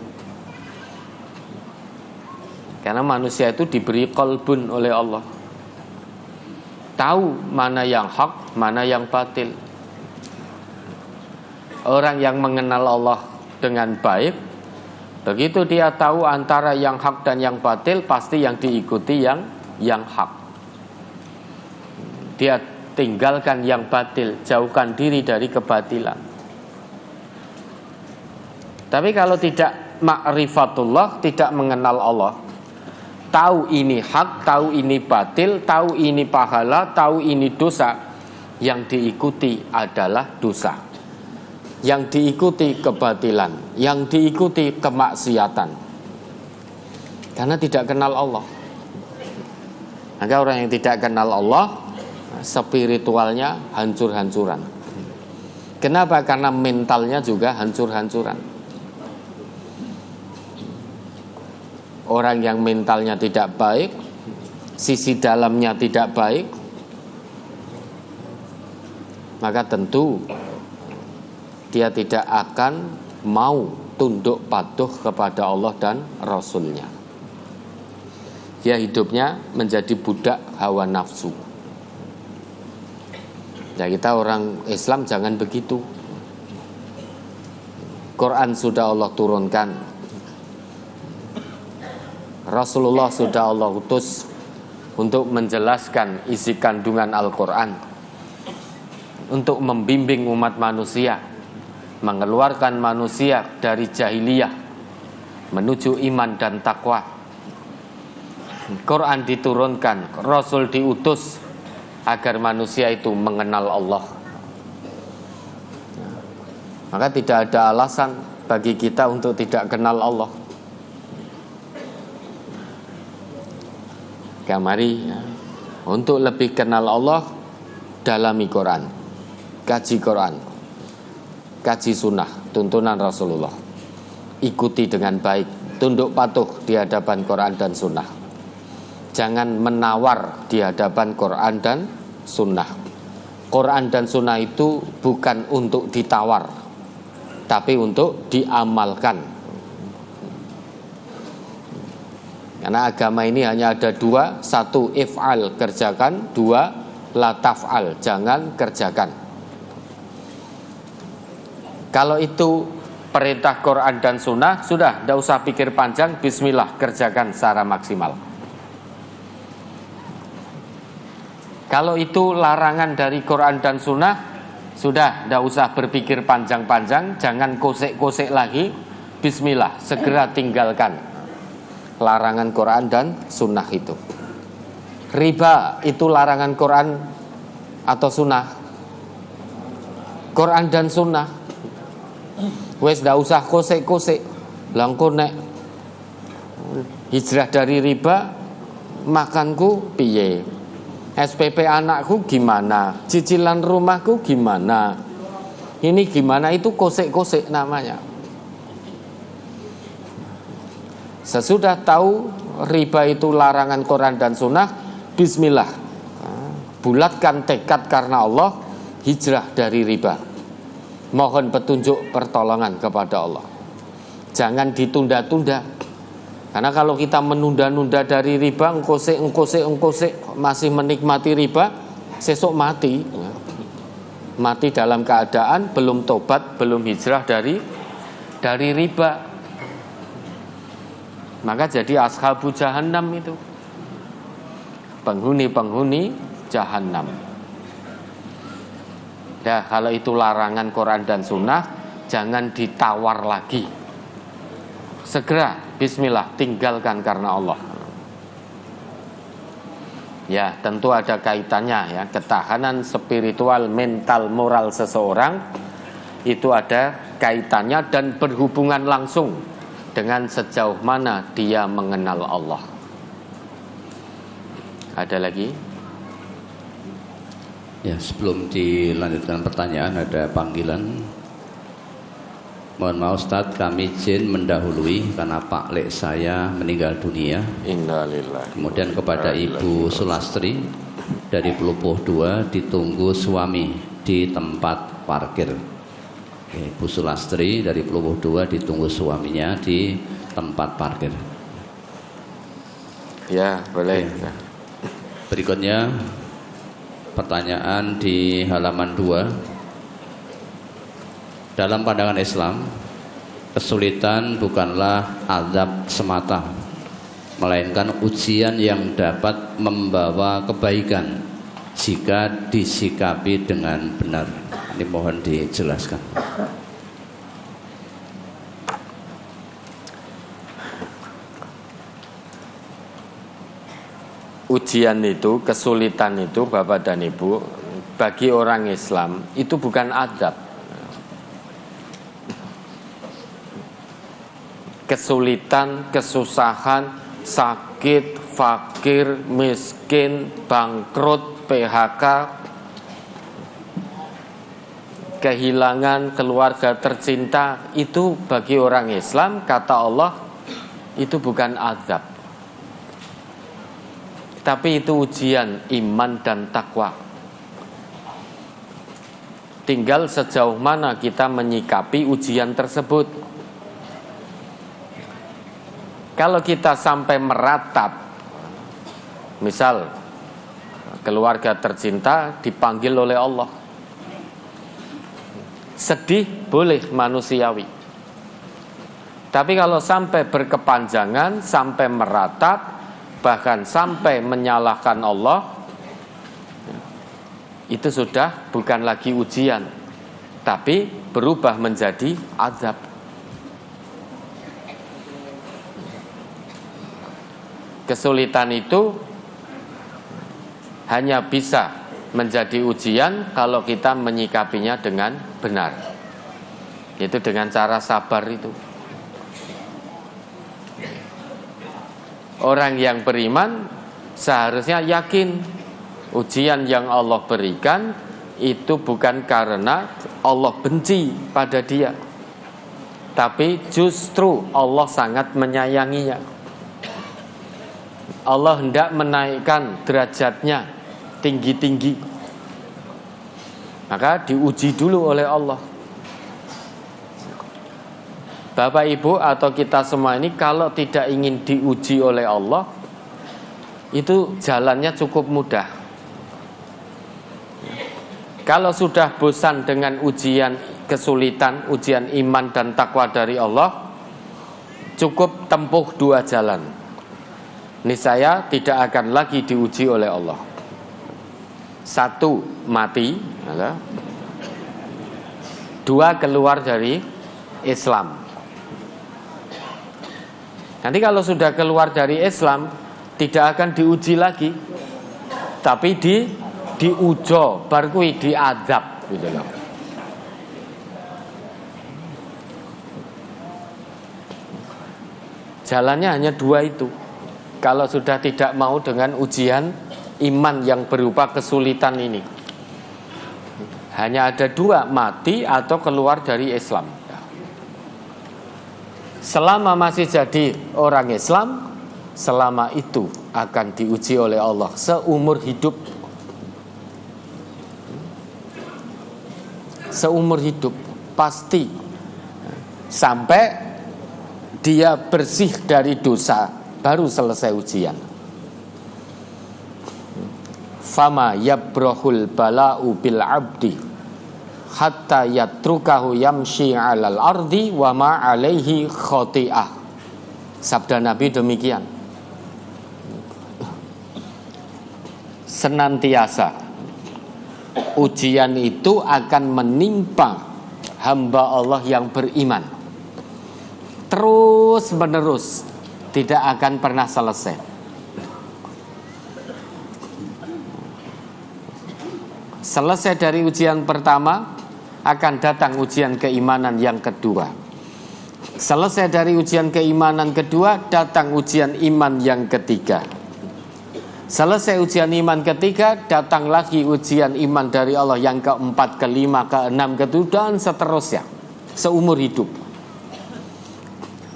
Speaker 1: karena manusia itu diberi kolbun oleh Allah, tahu mana yang hak, mana yang batil. Orang yang mengenal Allah dengan baik, begitu dia tahu antara yang hak dan yang batil, pasti yang diikuti yang hak. Dia tinggalkan yang batil, jauhkan diri dari kebatilan. Tapi kalau tidak ma'rifatullah, tidak mengenal Allah, tahu ini hak, tahu ini batil, tahu ini pahala, tahu ini dosa, yang diikuti adalah dosa, yang diikuti kebatilan, yang diikuti kemaksiatan, karena tidak kenal Allah. Maka orang yang tidak kenal Allah, spiritualnya hancur-hancuran. Kenapa? Karena mentalnya juga hancur-hancuran. orang yang mentalnya tidak baik, sisi dalamnya tidak baik, maka tentu dia tidak akan mau tunduk patuh kepada Allah dan Rasul-Nya. Dia hidupnya menjadi budak hawa nafsu. Ya, kita orang Islam jangan begitu. Quran sudah Allah turunkan, Rasulullah sudah Allah utus untuk menjelaskan isi kandungan Al-Quran, untuk membimbing umat manusia, mengeluarkan manusia dari jahiliyah menuju iman dan takwa. Quran diturunkan, Rasul diutus agar manusia itu mengenal Allah. Maka tidak ada alasan bagi kita untuk tidak kenal Allah. Mari untuk lebih kenal Allah, dalami Quran, kaji Quran, kaji sunnah, tuntunan Rasulullah. Ikuti dengan baik, tunduk patuh di hadapan Quran dan sunnah. Jangan menawar di hadapan Quran dan sunnah. Quran dan sunnah itu bukan untuk ditawar, tapi untuk diamalkan. Karena agama ini hanya ada dua: satu, if'al, kerjakan; dua, la taf'al, jangan kerjakan. Kalau itu perintah Quran dan sunnah, sudah, tidak usah pikir panjang, bismillah, kerjakan secara maksimal. Kalau itu larangan dari Quran dan sunnah, sudah, tidak usah berpikir panjang-panjang, jangan kosek-kosek lagi, bismillah, segera tinggalkan larangan Quran dan sunnah itu. Riba itu larangan Quran atau sunnah? Quran dan sunnah. Wes ndak usah kosek-kosek. Langko nek hijrah dari riba, makanku piye? SPP anakku gimana? Cicilan rumahku gimana? Ini gimana? Itu kosek-kosek namanya. Sesudah tahu riba itu larangan Quran dan sunnah, bismillah, bulatkan tekad karena Allah, hijrah dari riba. Mohon petunjuk pertolongan kepada Allah. Jangan ditunda-tunda. Karena kalau kita menunda-nunda dari riba, engkosek, masih menikmati riba, sesok mati. Mati dalam keadaan belum tobat, belum hijrah dari riba. Maka jadi ashabu jahannam itu, penghuni jahannam. Ya, kalau itu larangan Quran dan sunnah, jangan ditawar lagi. Segera, bismillah, tinggalkan karena Allah. Ya, tentu ada kaitannya ya, ketahanan spiritual, mental, moral seseorang itu ada kaitannya dan berhubungan langsung dengan sejauh mana dia mengenal Allah. Ada lagi?
Speaker 2: Ya, sebelum dilanjutkan pertanyaan, ada panggilan. Mohon maaf Ustadz, kami izin mendahului karena Pak Lek saya meninggal dunia.
Speaker 1: Innalillahi.
Speaker 2: Kemudian kepada Ibu Sulastri dari Pelupuh 2 ditunggu suami di tempat parkir. Ibu Sulastri dari Pelupuh 2 ditunggu suaminya di tempat parkir.
Speaker 1: Ya, boleh.
Speaker 2: Ya. Berikutnya pertanyaan di halaman 2. Dalam pandangan Islam, kesulitan bukanlah azab semata, melainkan ujian yang dapat membawa kebaikan jika disikapi dengan benar. Ini mohon dijelaskan.
Speaker 1: Ujian itu, kesulitan itu, Bapak dan Ibu, bagi orang Islam itu bukan azab. Kesulitan, kesusahan, sakit, fakir, miskin, bangkrut, PHK, kehilangan keluarga tercinta, itu bagi orang Islam, kata Allah, itu bukan azab, tapi itu ujian iman dan takwa. Tinggal sejauh mana kita menyikapi ujian tersebut. Kalau kita sampai meratap, misal keluarga tercinta dipanggil oleh Allah, sedih boleh, manusiawi. Tapi kalau sampai berkepanjangan, sampai meratap, bahkan sampai menyalahkan Allah, itu sudah bukan lagi ujian, tapi berubah menjadi azab. Kesulitan itu hanya bisa menjadi ujian kalau kita menyikapinya dengan benar, itu dengan cara sabar itu. Orang yang beriman seharusnya yakin ujian yang Allah berikan itu bukan karena Allah benci pada dia, tapi justru Allah sangat menyayanginya. Allah hendak menaikkan derajatnya tinggi-tinggi, maka diuji dulu oleh Allah. Bapak Ibu atau kita semua ini kalau tidak ingin diuji oleh Allah, itu jalannya cukup mudah. Kalau sudah bosan dengan ujian kesulitan, ujian iman dan takwa dari Allah, cukup tempuh dua jalan. Niscaya tidak akan lagi diuji oleh Allah. Satu, mati. Dua, keluar dari Islam. Nanti kalau sudah keluar dari Islam, tidak akan diuji lagi, tapi diujo, barkui diadab gitu loh. Jalannya hanya dua itu. Kalau sudah tidak mau dengan ujian iman yang berupa kesulitan ini, hanya ada dua, mati atau keluar dari Islam. Selama masih jadi orang Islam, selama itu akan diuji oleh Allah seumur hidup. Seumur hidup pasti, sampai dia bersih dari dosa, baru selesai ujian. Fama yabrahul bala'u bil abdi hatta yatrukahu yamshi 'alal ardi wa ma 'alaihi khati'ah. Sabda Nabi demikian. Senantiasa ujian itu akan menimpa hamba Allah yang beriman, terus menerus, tidak akan pernah selesai. Selesai dari ujian pertama, akan datang ujian keimanan yang kedua. Selesai dari ujian keimanan kedua, datang ujian iman yang ketiga. Selesai ujian iman ketiga, datang lagi ujian iman dari Allah yang keempat, kelima, keenam, ketujuh, dan seterusnya seumur hidup.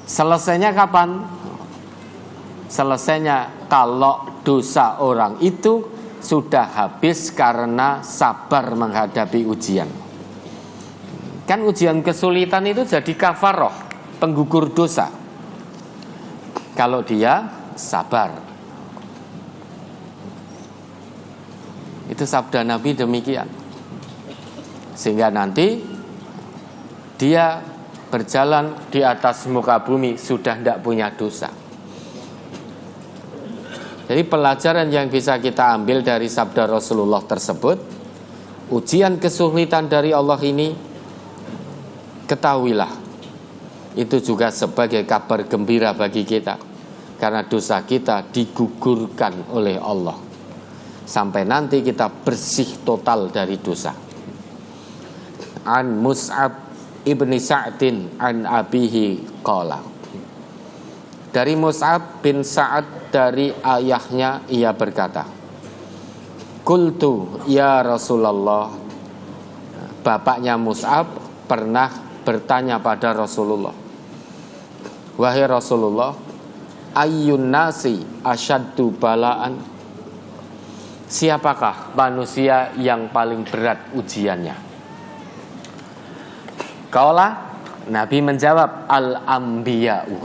Speaker 1: Selesainya kapan? Selesainya kalau dosa orang itu sudah habis karena sabar menghadapi ujian. Kan ujian kesulitan itu jadi kafaroh, penggugur dosa, kalau dia sabar. Itu sabda Nabi demikian. Sehingga nanti dia berjalan di atas muka bumi sudah tidak punya dosa. Jadi pelajaran yang bisa kita ambil dari sabda Rasulullah tersebut, ujian kesulitan dari Allah ini, ketahuilah, itu juga sebagai kabar gembira bagi kita, karena dosa kita digugurkan oleh Allah sampai nanti kita bersih total dari dosa. An Mus'ab ibni Sa'din an abihi qala, dari Mus'ab bin Sa'ad dari ayahnya ia berkata, Qultu ya Rasulullah, bapaknya Mus'ab pernah bertanya pada Rasulullah, wahai Rasulullah, ayyun nasi asyaddu balaan, siapakah manusia yang paling berat ujiannya? Qala, Nabi menjawab, al-anbiya'u,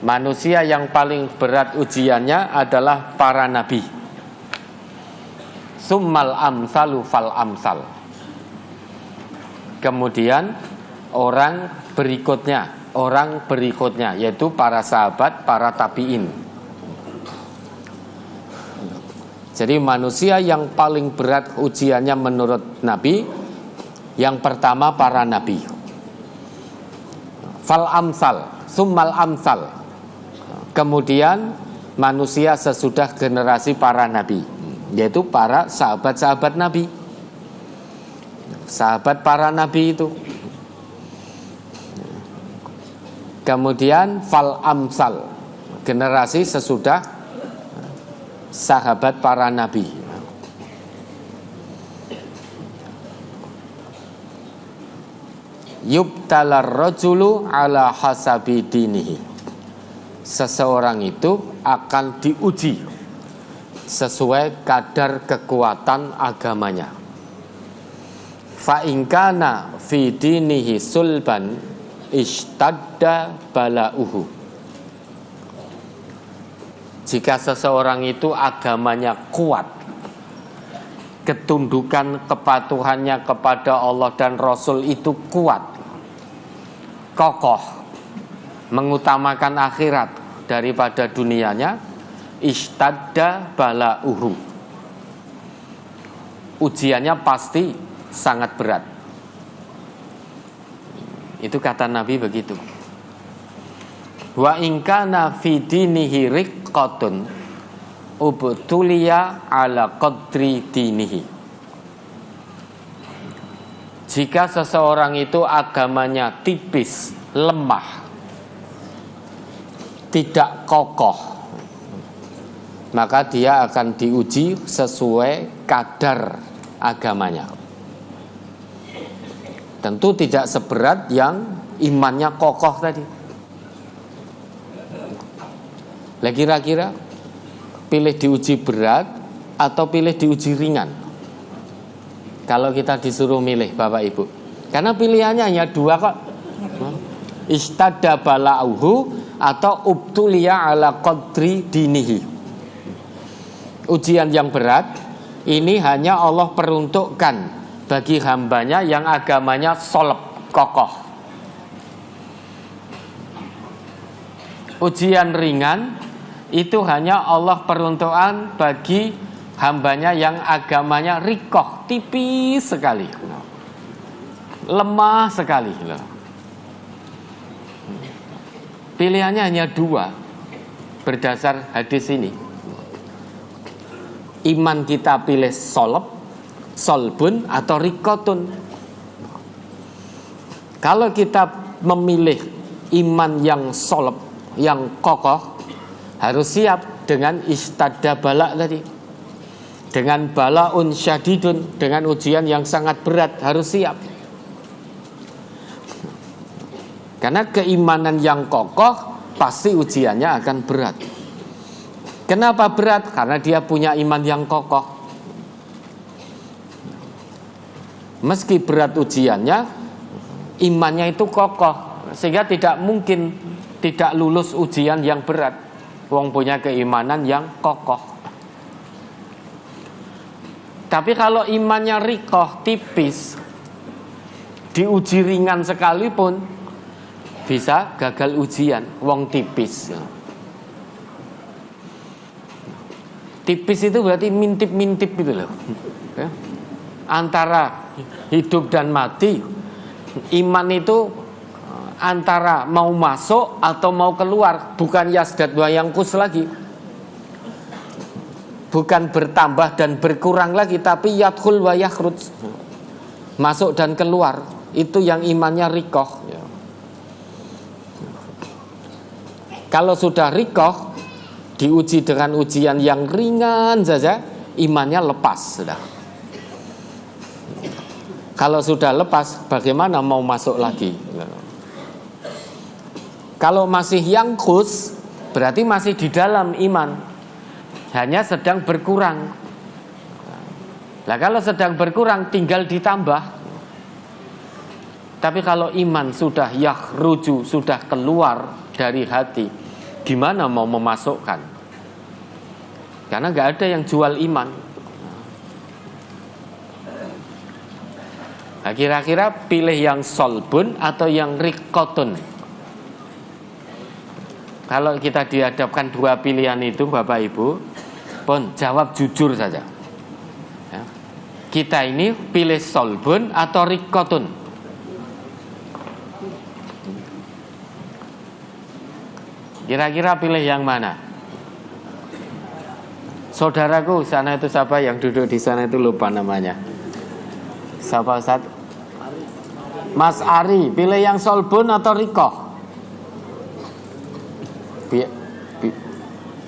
Speaker 1: manusia yang paling berat ujiannya adalah para nabi. Summal amsalu fal amsal, kemudian orang berikutnya yaitu para sahabat, para tabi'in. Jadi manusia yang paling berat ujiannya menurut Nabi, yang pertama para nabi. Fal amsal, summal amsal, kemudian manusia sesudah generasi para nabi, yaitu para sahabat-sahabat Nabi. Sahabat para nabi itu. Kemudian fal amsal, generasi sesudah sahabat para nabi. Yubtalar rajulu ala hasabi dinihi, seseorang itu akan diuji sesuai kadar kekuatan agamanya. Fa in kana fi dinihi sulban ishtadda balauhu, jika seseorang itu agamanya kuat, ketundukan kepatuhannya kepada Allah dan Rasul itu kuat, kokoh, mengutamakan akhirat daripada dunianya, ishtadda balauhu, ujiannya pasti sangat berat. Itu kata Nabi begitu. Wa in kana fi dinihi riqqatun ubtuliya ala qadri dinihi, jika seseorang itu agamanya tipis, lemah, tidak kokoh, maka dia akan diuji sesuai kadar agamanya. Tentu tidak seberat yang imannya kokoh tadi. Lah kira-kira pilih diuji berat atau pilih diuji ringan? Kalau kita disuruh milih Bapak Ibu, karena pilihannya hanya dua kok. Istada balauhu atau ubtuliya ala qadri dinihi. Ujian yang berat ini hanya Allah peruntukkan bagi hambanya yang agamanya solep, kokoh. Ujian ringan itu hanya Allah peruntukan bagi hambanya yang agamanya rikoh, tipis sekali, lemah sekali. Pilihannya hanya dua berdasar hadis ini. Iman kita pilih solbun atau rikotun. Kalau kita memilih iman yang solb, yang kokoh, harus siap dengan istada bala tadi, dengan balaun syadidun, dengan ujian yang sangat berat, harus siap. Karena keimanan yang kokoh pasti ujiannya akan berat. Kenapa berat? Karena dia punya iman yang kokoh. Meski berat ujiannya, imannya itu kokoh, sehingga tidak mungkin tidak lulus ujian yang berat. Wong punya keimanan yang kokoh. Tapi kalau imannya rikoh, tipis, diuji ringan sekalipun bisa gagal ujian. Wong tipis. Tipis itu berarti mintip-mintip gitu loh. Antara hidup dan mati, iman itu antara mau masuk atau mau keluar, bukan yasdad wa yangkus lagi, bukan bertambah dan berkurang lagi, tapi yadkhul wa yakhruj, masuk dan keluar. Itu yang imannya rikoh. Kalau sudah rikoh, diuji dengan ujian yang ringan saja, imannya lepas sudah. Kalau sudah lepas, bagaimana mau masuk lagi? Kalau masih yangkus, berarti masih di dalam iman, hanya sedang berkurang. Nah, kalau sedang berkurang tinggal ditambah. Tapi kalau iman sudah yakhruju, sudah keluar dari hati, gimana mau memasukkan? Karena nggak ada yang jual iman. Nah, kira-kira pilih yang solbun atau yang rikotun? Kalau kita dihadapkan dua pilihan itu, Bapak Ibu, pun jawab jujur saja. Ya. Kita ini pilih solbun atau rikotun? Kira-kira pilih yang mana? Saudaraku sana itu siapa yang duduk di sana itu, lupa namanya. Siapa Ustaz? Mas Ari, pilih yang solbun atau rikoh?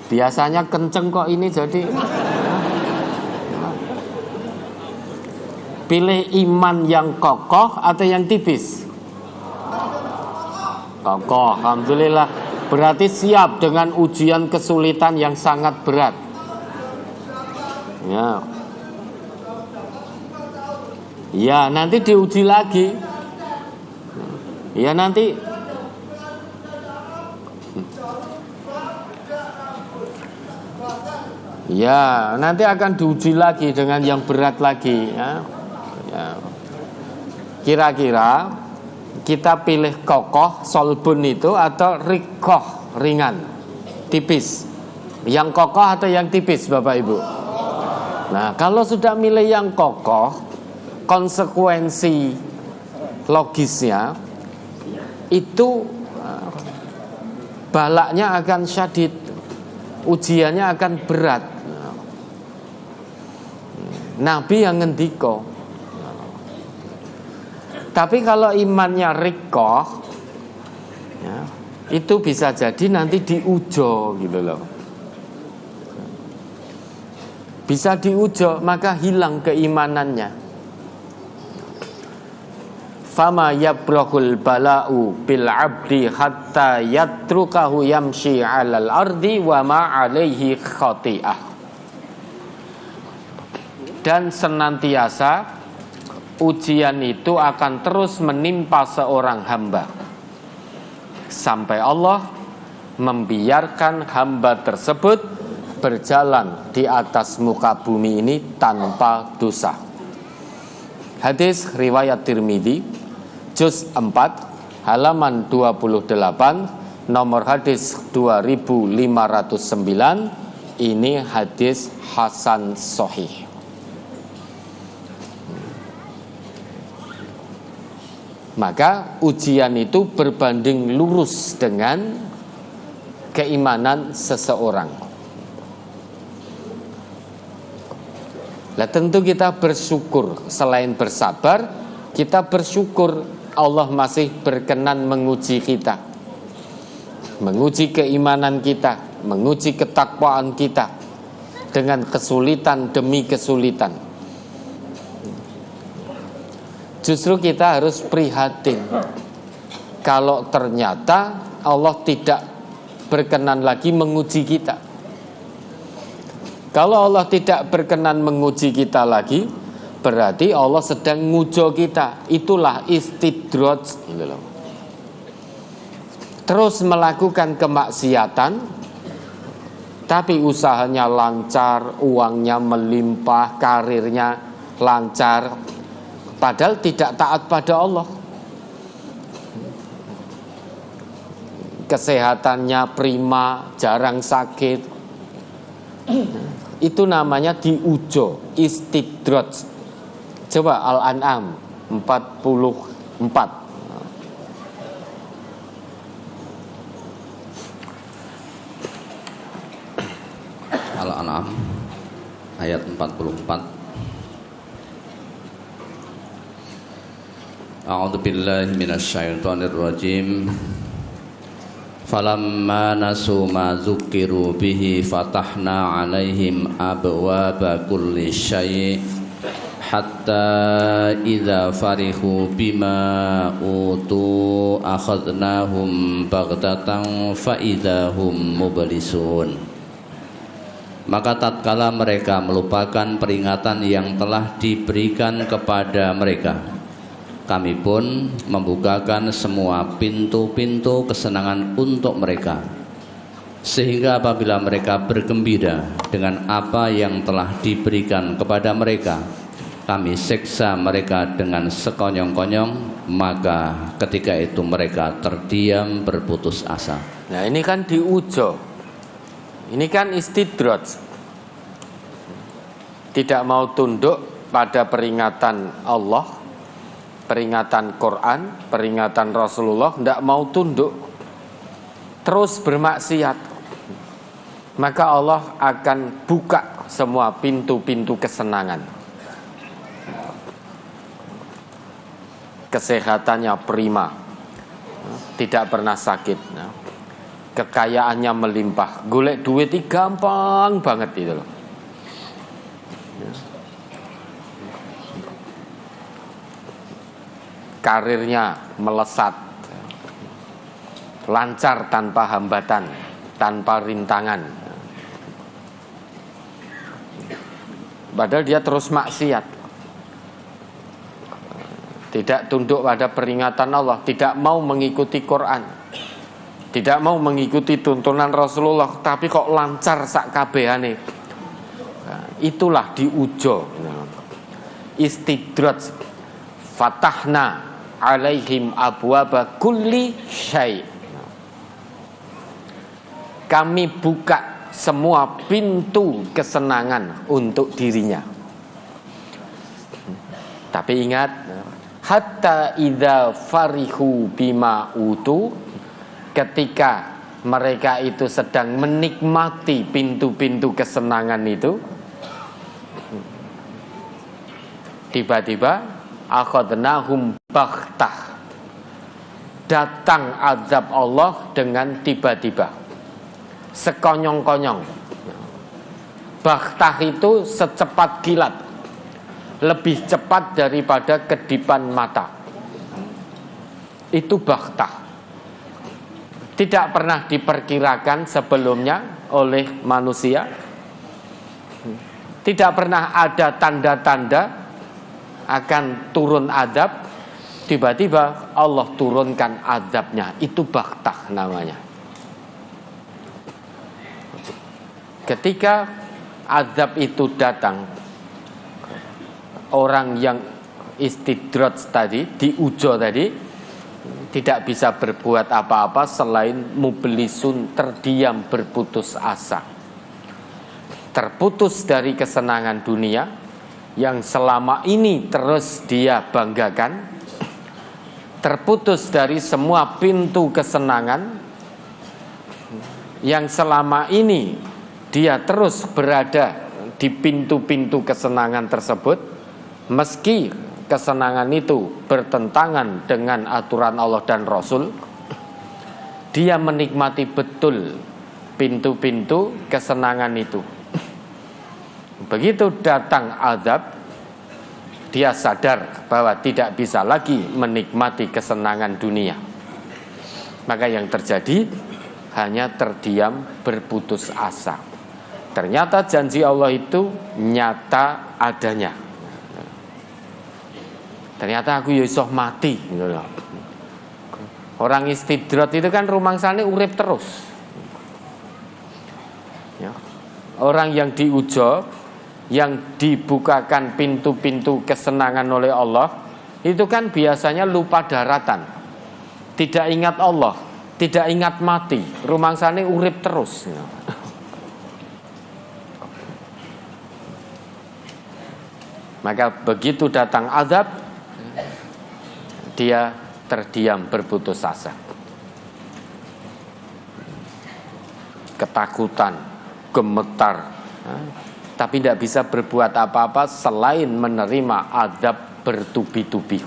Speaker 1: Biasanya kenceng kok ini jadi. Pilih iman yang kokoh atau yang tipis? Kokoh, alhamdulillah. Berarti siap dengan ujian kesulitan yang sangat berat. Ya. Ya, nanti diuji lagi. Ya, nanti akan diuji lagi dengan yang berat lagi, ya. Ya. Kira-kira kita pilih kokoh, solbun itu, atau rikoh, ringan, tipis? Yang kokoh atau yang tipis, Bapak Ibu? Nah, kalau sudah milih yang kokoh, konsekuensi logisnya itu balaknya akan syadid, ujiannya akan berat. Nabi yang ngendiko. Tapi kalau imannya rikoh, ya, itu bisa jadi nanti diujo gitu loh. Bisa diujo, maka hilang keimanannya. Fama yabrahul bala'u bil abdi hatta yatrukahu yamshi 'alal ardi wa ma 'alaihi khati'ah. Dan senantiasa ujian itu akan terus menimpa seorang hamba sampai Allah membiarkan hamba tersebut berjalan di atas muka bumi ini tanpa dosa. Hadis riwayat Tirmidzi, juz 4, halaman 28, nomor hadis 2509. Ini hadis hasan sahih. Maka ujian itu berbanding lurus dengan keimanan seseorang. Nah, tentu kita bersyukur. Selain bersabar, kita bersyukur Allah masih berkenan menguji kita, menguji keimanan kita, menguji ketakwaan kita dengan kesulitan demi kesulitan. Justru kita harus prihatin kalau ternyata Allah tidak berkenan lagi menguji kita. Kalau Allah tidak berkenan menguji kita lagi, berarti Allah sedang ngujo kita. Itulah istidraj. Terus melakukan kemaksiatan, tapi usahanya lancar, uangnya melimpah, karirnya lancar, padahal tidak taat pada Allah. Kesehatannya prima, jarang sakit. Itu namanya diujo, istidraj. Coba Al-An'am 44.
Speaker 2: Al-An'am ayat 44. A'udzu billahi minasyaitonir rajim. Falamma nasu ma dzukiru bihi fatahna 'alaihim abwaaba kulli syai' hatta idza farihu bima utu akhadnahum baghtatan fa idzahum mublisun. Maka tatkala mereka melupakan peringatan yang telah diberikan kepada mereka, kami pun membukakan semua pintu-pintu kesenangan untuk mereka, sehingga apabila mereka bergembira dengan apa yang telah diberikan kepada mereka, kami siksa mereka dengan sekonyong-konyong, maka ketika itu mereka terdiam berputus asa.
Speaker 1: Nah, ini kan diujo. Ini kan istidraj. Tidak mau tunduk pada peringatan Allah, peringatan Quran, peringatan Rasulullah, tidak mau tunduk, terus bermaksiat. Maka Allah akan buka semua pintu-pintu kesenangan. Kesehatannya prima, tidak pernah sakit, kekayaannya melimpah, golek duit gampang banget itu loh. Karirnya melesat, lancar tanpa hambatan, tanpa rintangan. Padahal dia terus maksiat, tidak tunduk pada peringatan Allah, tidak mau mengikuti Quran, tidak mau mengikuti tuntunan Rasulullah, tapi kok lancar sak kabehane. Nah, itulah diujo. Istidraj. Fatahna alaihim abwaba kulli syai'. Kami buka semua pintu kesenangan untuk dirinya. Tapi ingat, hatta idza farihu bima utu, ketika mereka itu sedang menikmati pintu-pintu kesenangan itu, tiba-tiba akhadnahum baghtah, datang azab Allah dengan tiba-tiba, sekonyong-konyong. Baghtah itu secepat kilat, lebih cepat daripada kedipan mata. Itu baghtah. Tidak pernah diperkirakan sebelumnya oleh manusia. Tidak pernah ada tanda-tanda akan turun azab. Tiba-tiba Allah turunkan azabnya. Itu baghtah namanya. Ketika azab itu datang, orang yang istidraj tadi, diujo tadi, tidak bisa berbuat apa-apa selain mublisun, terdiam berputus asa. Terputus dari kesenangan dunia yang selama ini terus dia banggakan. Terputus dari semua pintu kesenangan yang selama ini dia terus berada di pintu-pintu kesenangan tersebut. Meski kesenangan itu bertentangan dengan aturan Allah dan Rasul, dia menikmati betul pintu-pintu kesenangan itu. Begitu datang azab, dia sadar bahwa tidak bisa lagi menikmati kesenangan dunia. Maka yang terjadi hanya terdiam berputus asa. Ternyata janji Allah itu nyata adanya. Ternyata aku ya iso mati gitu loh. Orang istidraj itu kan rumangsane urip terus. Ya. Orang yang diujo, yang dibukakan pintu-pintu kesenangan oleh Allah, itu kan biasanya lupa daratan, tidak ingat Allah, tidak ingat mati, rumangsane urip terus. Ya. Maka begitu datang azab, dia terdiam berputus asa. Ketakutan, gemetar, tapi tidak bisa berbuat apa-apa selain menerima azab bertubi-tubi.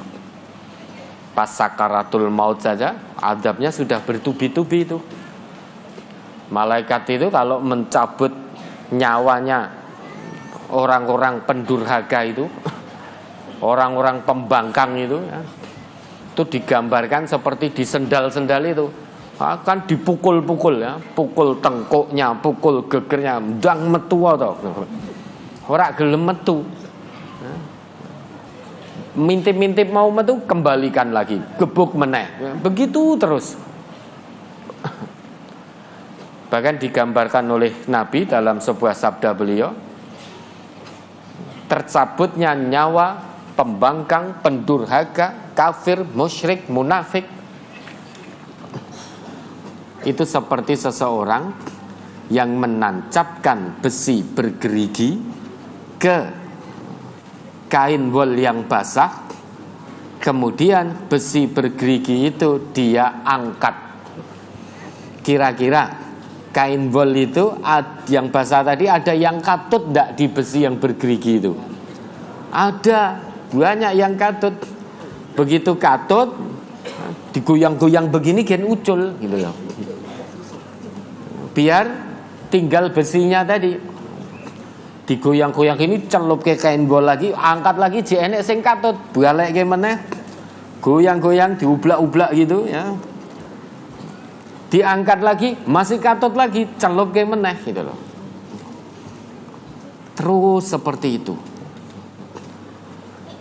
Speaker 1: Pas sakaratul maut saja azabnya sudah bertubi-tubi itu. Malaikat itu kalau mencabut nyawanya orang-orang pendurhaka itu, orang-orang pembangkang itu ya, itu digambarkan seperti di sendal-sendal itu akan dipukul-pukul ya, pukul tengkuknya, pukul gegernya, ndang metu to. Ora gelem metu. Mintip-mintip mau metu kembalikan lagi, gebuk meneh. Begitu terus. Bahkan digambarkan oleh Nabi dalam sebuah sabda beliau, tercabutnya nyawa pembangkang, pendurhaka, kafir, musyrik, munafik. Itu seperti seseorang yang menancapkan besi bergerigi ke kain wol yang basah, kemudian besi bergerigi itu dia angkat. Kira-kira kain wol itu yang basah tadi ada yang katut enggak di besi yang bergerigi itu? Ada, banyak yang katut. Begitu katut, digoyang-goyang begini gen ucul gitu loh. Biar tinggal besinya tadi. Digoyang-goyang ini celup ke kain bol lagi, angkat lagi jenek sing katut, balik ke meneh. Goyang-goyang diublak-ublak gitu ya. Diangkat lagi, masih katut lagi, celup ke meneh gitu loh. Terus seperti itu.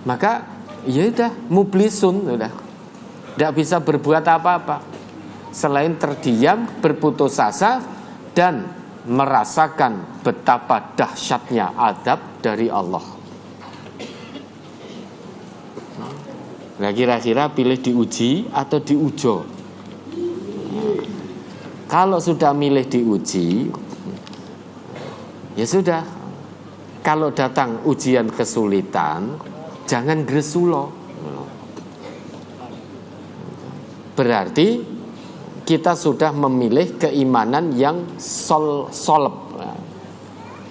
Speaker 1: Maka ya udah mublisun udah. Tidak bisa berbuat apa-apa selain terdiam, berputus asa dan merasakan betapa dahsyatnya adab dari Allah. Nah, kira-kira pilih diuji atau diujo? Kalau sudah milih diuji, ya sudah. Kalau datang ujian kesulitan, jangan gresulo. Berarti kita sudah memilih keimanan yang solep,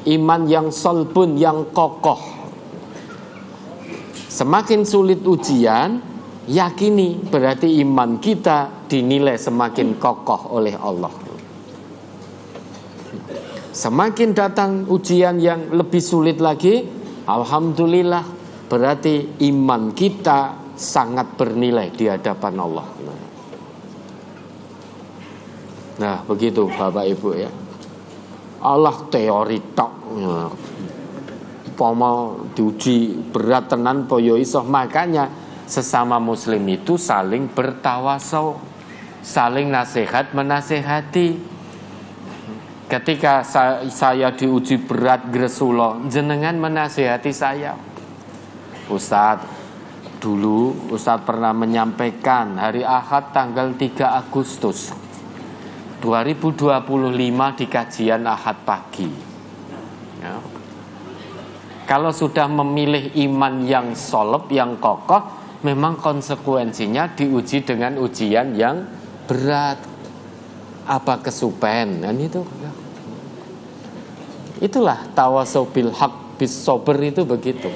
Speaker 1: iman yang solbun, yang kokoh. Semakin sulit ujian, yakini berarti iman kita dinilai semakin kokoh oleh Allah. Semakin datang ujian yang lebih sulit lagi, alhamdulillah, berarti iman kita sangat bernilai di hadapan Allah. Nah, begitu Bapak Ibu ya. Allah teori tok. Pomo diuji berat tenan poyo iso. Makanya sesama muslim itu saling bertawasau, saling nasihat menasehati. Ketika saya diuji berat gresulo, jenengan menasehati saya. Ustadz, dulu Ustadz pernah menyampaikan hari Ahad tanggal 3 Agustus 2025 di kajian Ahad pagi ya. Kalau sudah memilih iman yang solep, yang kokoh, memang konsekuensinya diuji dengan ujian yang berat. Apa kesupen dan itu ya. Itulah tawasau bil haq bis sober itu begitu.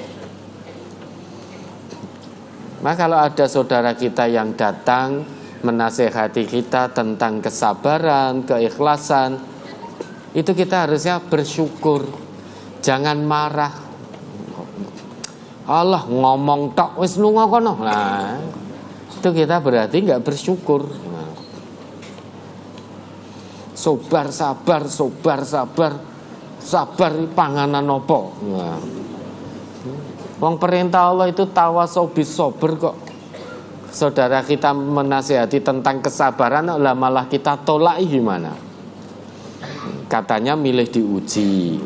Speaker 1: Nah, kalau ada saudara kita yang datang menasehati kita tentang kesabaran, keikhlasan, itu kita harusnya bersyukur, jangan marah. Allah ngomong tok wis lunga kono. Nah, itu kita berarti nggak bersyukur. Nah, sabar panganan opo. Nah, wong perintah Allah itu tawasau bis sober kok. Saudara kita menasihati tentang kesabaran, lah malah kita tolak gimana? Katanya milih diuji.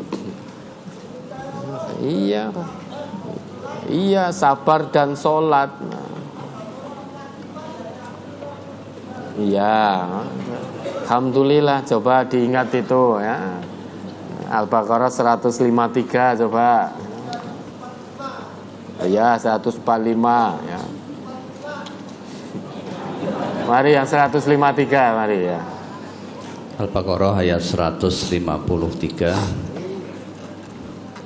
Speaker 1: Iya, sabar dan sholat. Iya, alhamdulillah. Coba diingat itu ya. Al-Baqarah 153 coba. Ya, 145 ya. Mari yang 153, mari ya.
Speaker 2: Al-Baqarah ayat 153.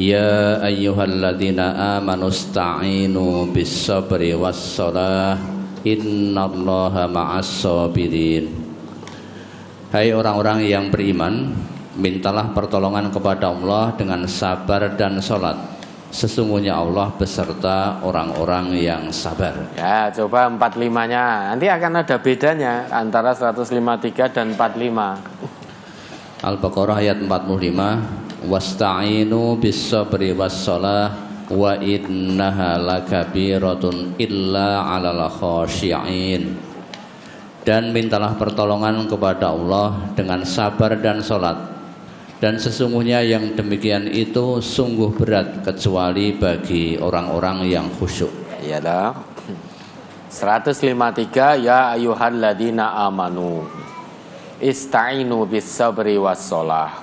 Speaker 2: Ya ayyuhalladzina amanu sta'inu bis-sabri was-shalah innallaha ma'as-sabirin. Hai orang-orang yang beriman, mintalah pertolongan kepada Allah dengan sabar dan sholat. Sesungguhnya Allah beserta orang-orang yang sabar.
Speaker 1: Ya, coba 45-nya. Nanti akan ada bedanya antara 153 dan 45.
Speaker 2: Al-Baqarah ayat 45. Wasta'inu bis-sabri was-shalah wa innaha lakabiratun illa 'alal khashi'in. Dan mintalah pertolongan kepada Allah dengan sabar dan salat. Dan sesungguhnya yang demikian itu sungguh berat kecuali bagi orang-orang yang khusyuk.
Speaker 1: Iya dah. 153 ya ayyuhalladzina amanu ista'inu bis sabri was shalah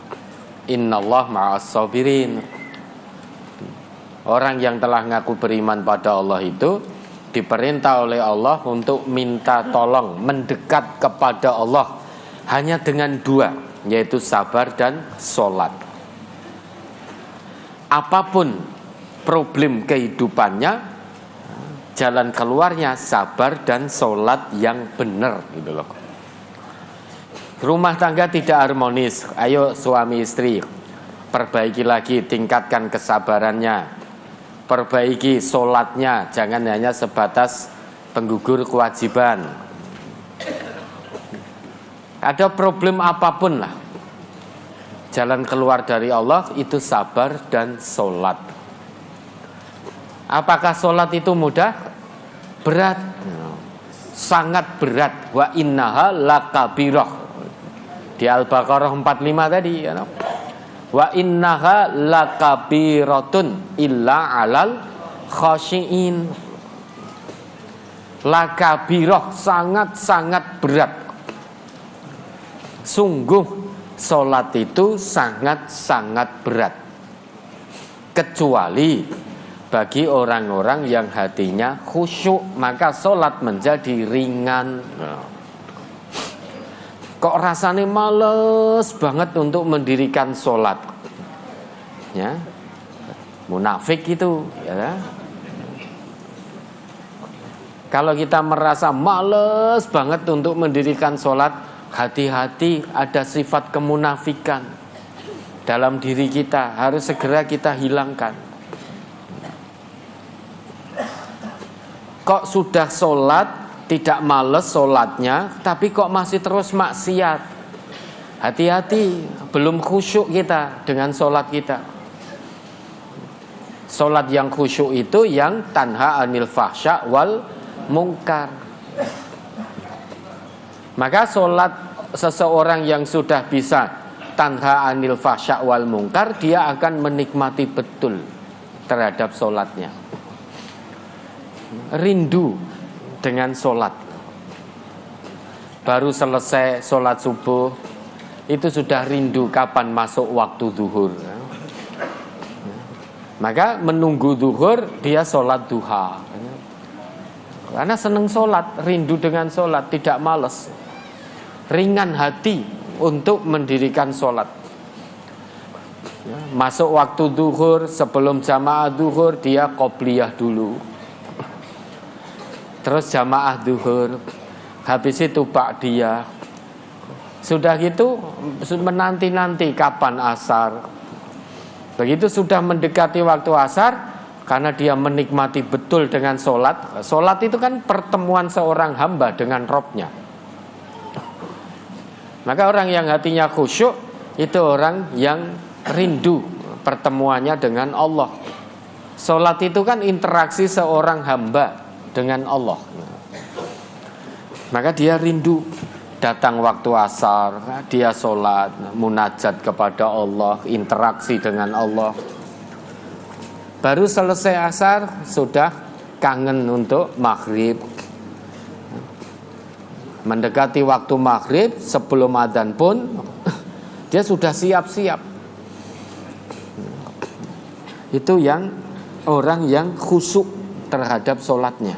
Speaker 1: innallaha ma'as sabirin. Orang yang telah ngaku beriman pada Allah itu diperintah oleh Allah untuk minta tolong, mendekat kepada Allah hanya dengan dua, yaitu sabar dan sholat. Apapun problem kehidupannya, jalan keluarnya sabar dan sholat yang benar gitu loh. Rumah tangga tidak harmonis, ayo suami istri perbaiki lagi, tingkatkan kesabarannya, perbaiki sholatnya, jangan hanya sebatas penggugur kewajiban. Ada problem apapun lah, jalan keluar dari Allah itu sabar dan sholat. Apakah sholat itu mudah? Berat, sangat berat. Wa innaha lakabirah. Di Al-Baqarah 45 tadi ya. Wa innaha lakabiratun illa 'alal khashi'in. Lakabirah, sangat-sangat berat. Sungguh sholat itu sangat-sangat berat, kecuali bagi orang-orang yang hatinya khusyuk, maka sholat menjadi ringan. Kok rasanya males banget untuk mendirikan sholat, ya, munafik itu ya. Kalau kita merasa males banget untuk mendirikan sholat, hati-hati, ada sifat kemunafikan dalam diri kita, harus segera kita hilangkan. Kok sudah sholat, tidak males sholatnya, tapi kok masih terus maksiat? Hati-hati, belum khusyuk kita dengan sholat kita. Sholat yang khusyuk itu yang tanha anil fahsya wal mungkar. Maka sholat seseorang yang sudah bisa tanha anil fahsya wal mungkar, dia akan menikmati betul terhadap sholatnya. Rindu dengan sholat. Baru selesai sholat subuh, itu sudah rindu kapan masuk waktu zuhur. Maka menunggu zuhur, dia sholat duha. Karena senang sholat, rindu dengan sholat, tidak malas, ringan hati untuk mendirikan sholat. Masuk waktu zuhur, sebelum jamaah zuhur, dia qobliyah dulu, terus jamaah zuhur, habis itu ba'diyah. Sudah gitu menanti-nanti kapan asar. Begitu sudah mendekati waktu asar, karena dia menikmati betul dengan sholat. Sholat itu kan pertemuan seorang hamba dengan Robnya. Maka orang yang hatinya khusyuk, itu orang yang rindu pertemuannya dengan Allah. Sholat itu kan interaksi seorang hamba dengan Allah. Maka dia rindu, datang waktu asar, dia sholat, munajat kepada Allah, interaksi dengan Allah. Baru selesai asar, sudah kangen untuk maghrib. Mendekati waktu maghrib, sebelum adzan pun dia sudah siap-siap. Itu yang orang yang khusyuk terhadap sholatnya.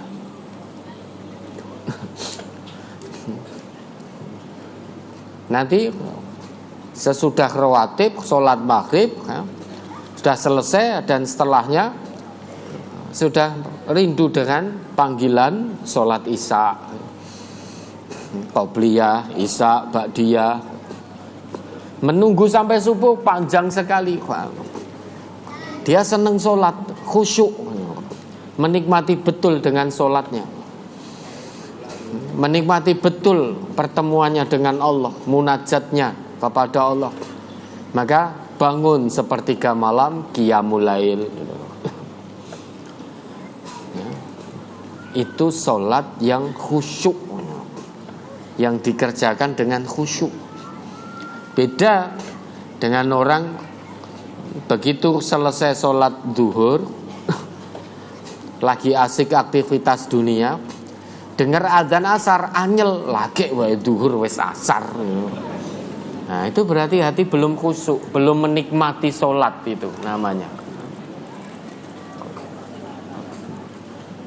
Speaker 1: Nanti sesudah rawatib, sholat maghrib, sudah selesai, dan setelahnya sudah rindu dengan panggilan sholat isya, qobliyah, isya, ba'diyah. Menunggu sampai subuh panjang sekali. Dia senang sholat, khusyuk, menikmati betul dengan sholatnya, menikmati betul pertemuannya dengan Allah, munajatnya kepada Allah. Maka bangun sepertiga malam, qiyamul lail. Itu sholat yang khusyuk, yang dikerjakan dengan khusyuk. Beda dengan orang begitu selesai sholat duhur, lagi asik aktivitas dunia, dengar adzan asar, anyel lagi wae duhur wis asar. Nah, itu berarti hati belum khusyuk, belum menikmati sholat itu namanya.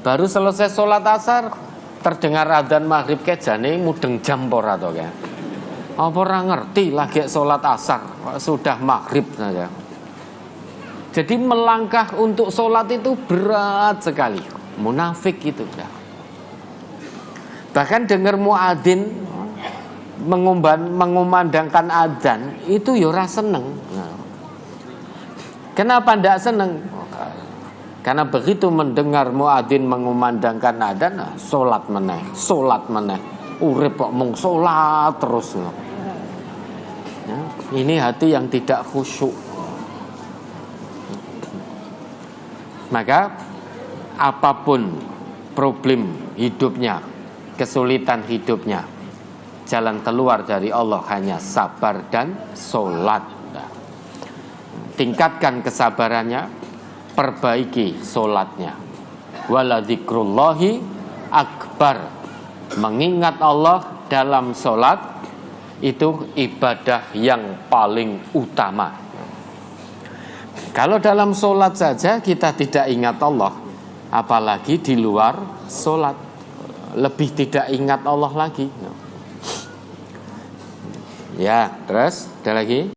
Speaker 1: Baru selesai sholat asar, terdengar adzan maghrib kejane mudeng jam pora to ya. Apa ora ngerti lagi sholat asar, sudah maghrib saja. Jadi melangkah untuk sholat itu berat sekali. Munafik itu ya. Bahkan dengar muadzin mengumandangkan adzan itu ya ora seneng. Nah, kenapa ndak seneng? Karena begitu mendengar muadzin mengumandangkan adzan, sholat meneh, urip kok mung sholat terus. Ya, ini hati yang tidak khusyuk. Maka apapun problem hidupnya, kesulitan hidupnya, jalan keluar dari Allah hanya sabar dan sholat. Tingkatkan kesabarannya, perbaiki sholatnya. Waladzikrullahi akbar. Mengingat Allah dalam sholat itu ibadah yang paling utama. Kalau dalam sholat saja kita tidak ingat Allah, apalagi di luar sholat, lebih tidak ingat Allah lagi. Ya, terus ada lagi.